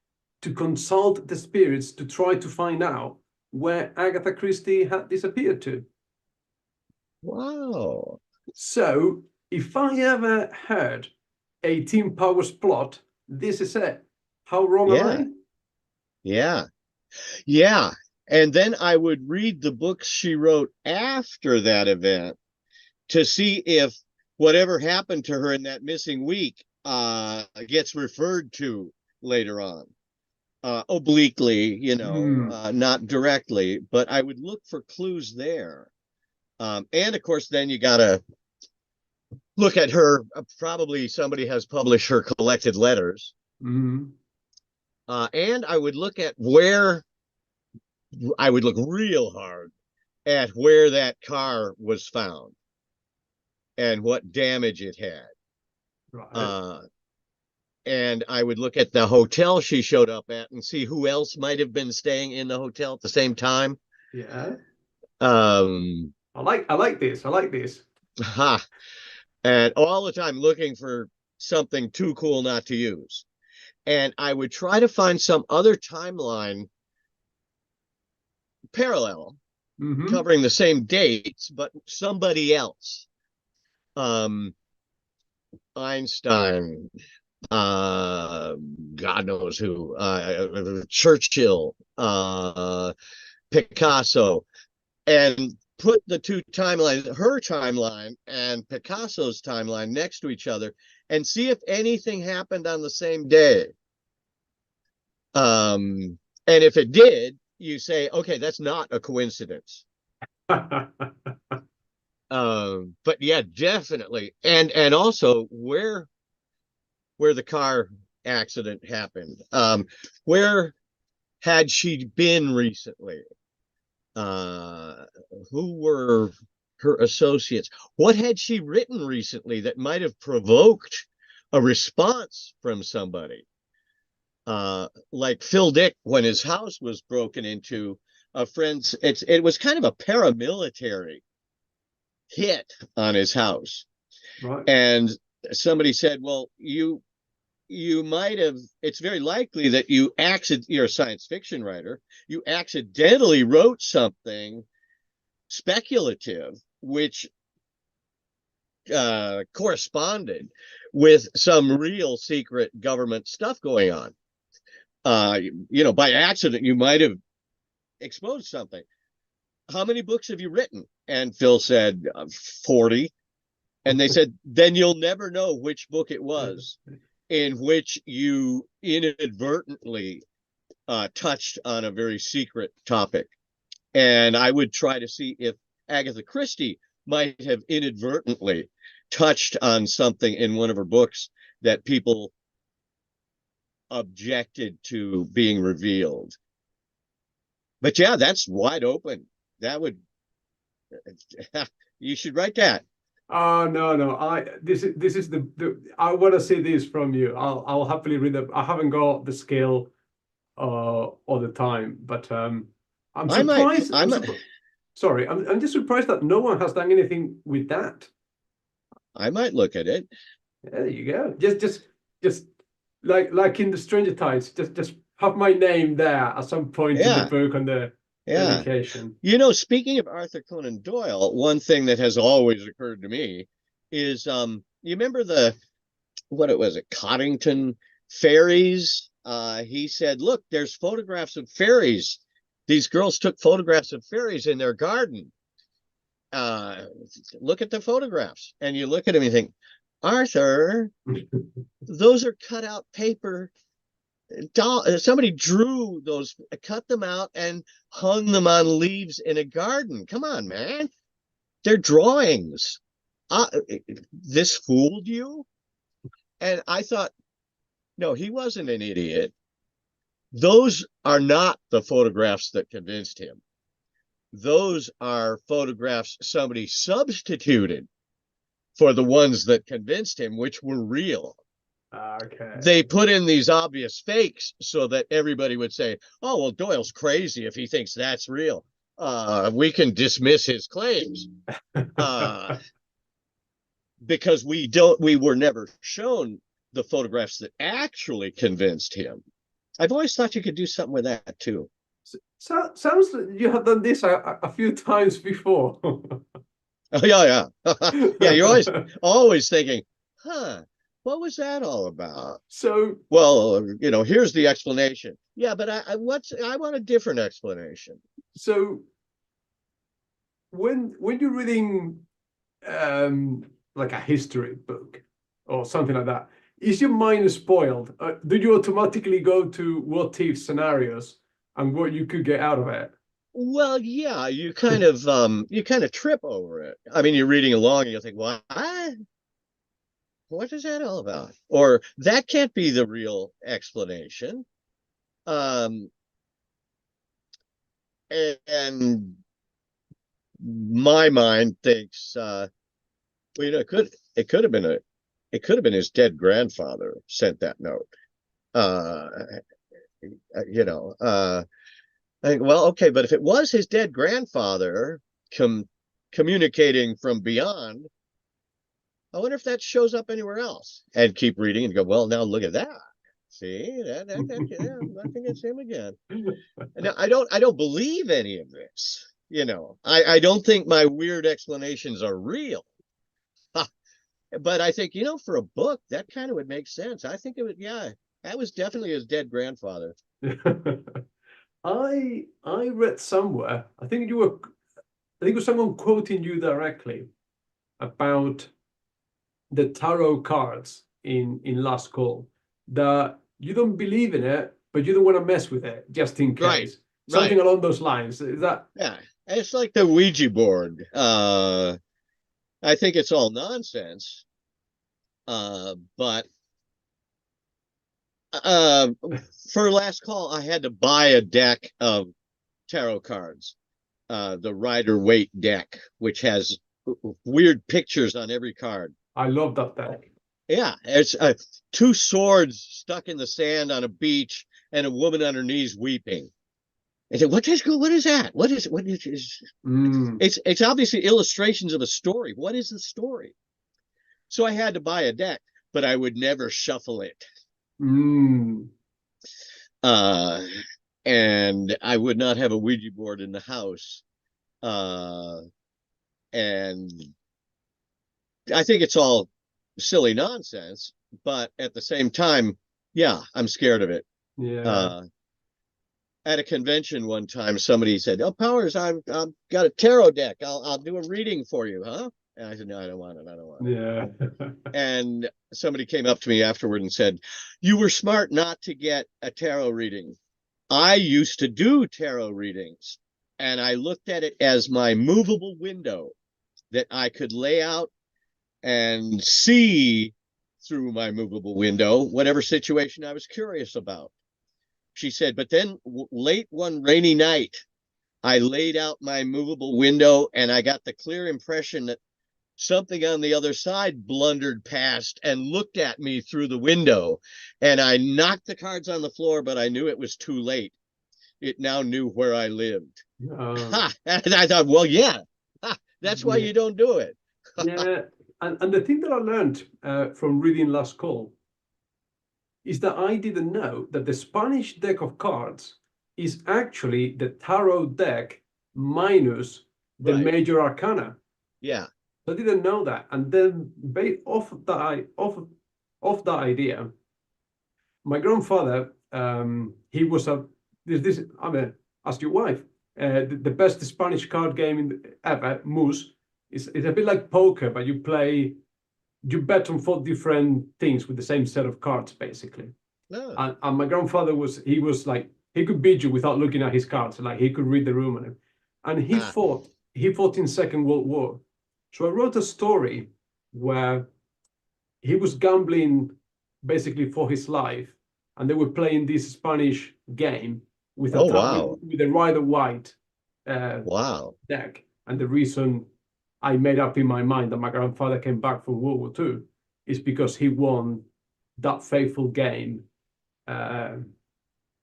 to consult the spirits to try to find out where Agatha Christie had disappeared to. Wow. So, if I ever heard a Tim Powers plot, this is it. How wrong am Yeah. I? Yeah. Yeah. And then I would read the books she wrote after that event to see if whatever happened to her in that missing week gets referred to later on. obliquely, you know, Mm. not directly, but I would look for clues there. And of course, then you gotta look at her. Probably somebody has published her collected letters. Mm. And I would look at where I would look real hard at where that car was found and what damage it had. Right. Uh, and I would look at the hotel she showed up at and see who else might have been staying in the hotel at the same time. Yeah. Um, I like this. I like this. ha, and all the time looking for something too cool not to use. And I would try to find some other timeline parallel Mm-hmm. covering the same dates, but somebody else. Um, Einstein, uh, God knows who, Churchill, Picasso, and put the two timelines, her timeline and Picasso's timeline, next to each other and see if anything happened on the same day. And if it did, you say, okay, that's not a coincidence. But yeah, definitely. And also where the car accident happened. Where had she been recently? Uh, who were her associates? What had she written recently that might have provoked a response from somebody? Like Phil Dick, when his house was broken into, a friend's, it was kind of a paramilitary hit on his house. Right. And somebody said, well, you might have, it's very likely that you're a science fiction writer, you accidentally wrote something speculative which corresponded with some real secret government stuff going on. By accident you might have exposed something. How many books have you written? And Phil said 40. And they said, then you'll never know which book it was in which you inadvertently touched on a very secret topic. And I would try to see if Agatha Christie might have inadvertently touched on something in one of her books that people objected to being revealed. But yeah, that's wide open. That would, you should write that. Oh no, no. This is the I want to see this from you. I'll happily read it. I haven't got the skill all the time, but I'm I might, surprised. I I'm might, surprised. Sorry, I'm just surprised that no one has done anything with that. I might look at it. Yeah, there you go. Just like in the Stranger Tides, just have my name there at some point in the Yeah, book on the yeah. dedication. Speaking of Arthur Conan Doyle, one thing that has always occurred to me is, you remember what it was, it Coddington fairies? He said, look, there's photographs of fairies. These girls took photographs of fairies in their garden. Uh, Look at the photographs. And you look at them and you think, Arthur, those are cut out paper. Somebody drew those, cut them out and hung them on leaves in a garden. Come on, man. They're drawings. Uh, this fooled you? And I thought, no, he wasn't an idiot. Those are not the photographs that convinced him. Those are photographs somebody substituted for the ones that convinced him, which were real. Okay. They put in these obvious fakes so that everybody would say, oh, well, Doyle's crazy if he thinks that's real. We can dismiss his claims. Because we were never shown the photographs that actually convinced him. I've always thought you could do something with that too. So sounds like you have done this a few times before. Oh yeah, yeah. Yeah, you're always thinking, huh, what was that all about? So Well, here's the explanation. Yeah, but I want a different explanation. so when you're reading like a history book or something like that, is your mind spoiled? Do you automatically go to what if scenarios and what you could get out of it? Well, yeah, you kind of trip over it. I mean, you're reading along and you think, what is that all about? Or that can't be the real explanation. Um, and my mind thinks, well, it could have been his dead grandfather sent that note. Uh, you know, I think, well, okay, but if it was his dead grandfather communicating from beyond, I wonder if that shows up anywhere else. And keep reading and go, well, now look at that. See, yeah, I think it's him again. Now, I don't believe any of this. I don't think my weird explanations are real. But I think, for a book, that kind of would make sense. I think it would, yeah, that was definitely his dead grandfather. I read somewhere, I think it was someone quoting you directly about the tarot cards in Last Call, that you don't believe in it, but you don't want to mess with it just in Right, case. Something right. along those lines. Is that? Yeah, it's like the Ouija board. I think it's all nonsense. But uh, for Last Call, I had to buy a deck of tarot cards, the Rider-Waite deck, which has weird pictures on every card. I love that deck. Yeah, it's two swords stuck in the sand on a beach and a woman on her knees weeping. I said, what is that? What is it's obviously illustrations of a story. What is the story? So I had to buy a deck, but I would never shuffle it. And I would not have a Ouija board in the house. And I think it's all silly nonsense, but at the same time, yeah, I'm scared of it. Yeah. At a convention one time, somebody said, "Oh, Powers, I've got a tarot deck. I'll do a reading for you, huh?" And I said, "No, I don't want it. I don't want it." Yeah. And somebody came up to me afterward and said, "You were smart not to get a tarot reading. I used to do tarot readings, and I looked at it as my movable window that I could lay out and see through my movable window whatever situation I was curious about." She said, but then late one rainy night, I laid out my movable window and I got the clear impression that something on the other side blundered past and looked at me through the window. And I knocked the cards on the floor, but I knew it was too late. It now knew where I lived. And I thought, well, yeah, that's why you don't do it. Yeah. And the thing that I learned from reading Last Call is that I didn't know that the Spanish deck of cards is actually the tarot deck minus the major arcana. Yeah. I didn't know that. And then based off that idea, my grandfather, he was I mean, ask your wife, the best Spanish card game ever, Moose, is a bit like poker, but you bet on 4 different things with the same set of cards, basically. Oh. And my grandfather was like, he could beat you without looking at his cards. Like, he could read the room. And he fought in Second World War. So I wrote a story where he was gambling basically for his life, and they were playing this Spanish game with a Rider-Waite deck. And the reason I made up in my mind that my grandfather came back from World War II is because he won that fateful game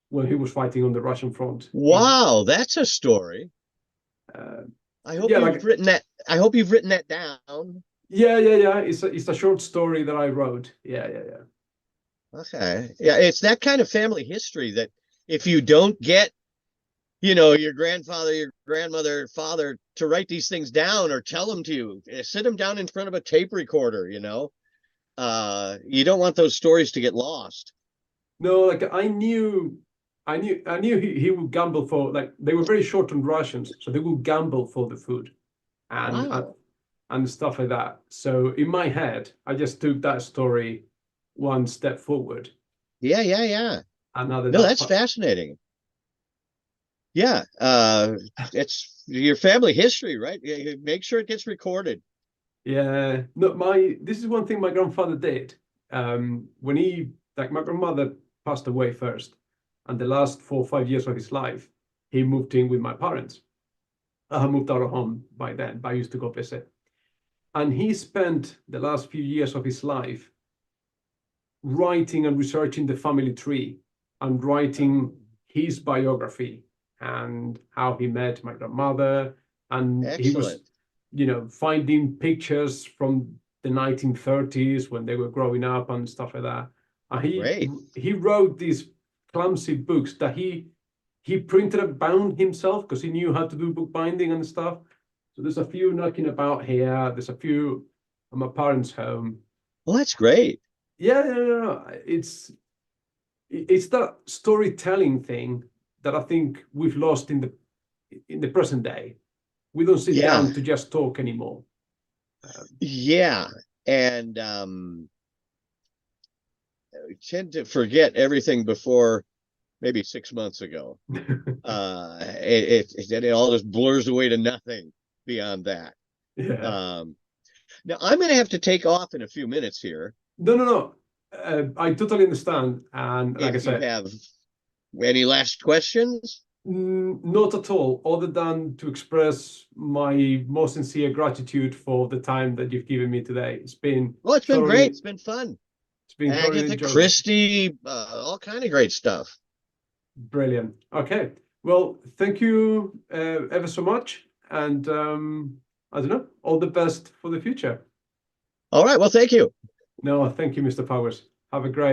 when he was fighting on the Russian front. Wow, that's a story. I hope you've written that. I hope you've written that down. Yeah. It's a short story that I wrote. Yeah. Okay. Yeah, it's that kind of family history that if you don't get, your grandfather, your grandmother, father to write these things down or tell them to you, sit them down in front of a tape recorder, you don't want those stories to get lost. No, like I knew he would gamble for, like, they were very short on rations, so they would gamble for the food and stuff like that. So in my head, I just took that story one step forward. Yeah. Another No, that that's fascinating. Yeah, it's your family history, right? Make sure it gets recorded. Yeah, no, this is one thing my grandfather did. When my grandmother passed away first, and the last 4 or 5 years of his life, he moved in with my parents. I had moved out of home by then, but I used to go visit. And he spent the last few years of his life writing and researching the family tree and writing his biography and how he met my grandmother. And he was, Excellent. finding pictures from the 1930s when they were growing up and stuff like that. And Great. he wrote these clumsy books that he printed and bound himself because he knew how to do bookbinding and stuff. So there's a few knocking about here. There's a few at my parents' home. Well, that's great. Yeah. It's that storytelling thing that I think we've lost in the present day. We don't sit Yeah, down to just talk anymore. yeah. And we tend to forget everything before maybe 6 months ago. It all just blurs away to nothing beyond that. Yeah. Um, Now I'm going to have to take off in a few minutes here. No. I totally understand. And like I If you said, have any last questions? not at all, other than to express my most sincere gratitude for the time that you've given me today. Well, it's been great. It's been fun. It's been thoroughly Agatha enjoyable. Christie, all kind of great stuff. Brilliant. Okay. Well, thank you ever so much. And I don't know, all the best for the future. All right. Well, thank you. No, thank you, Mr. Powers. Have a great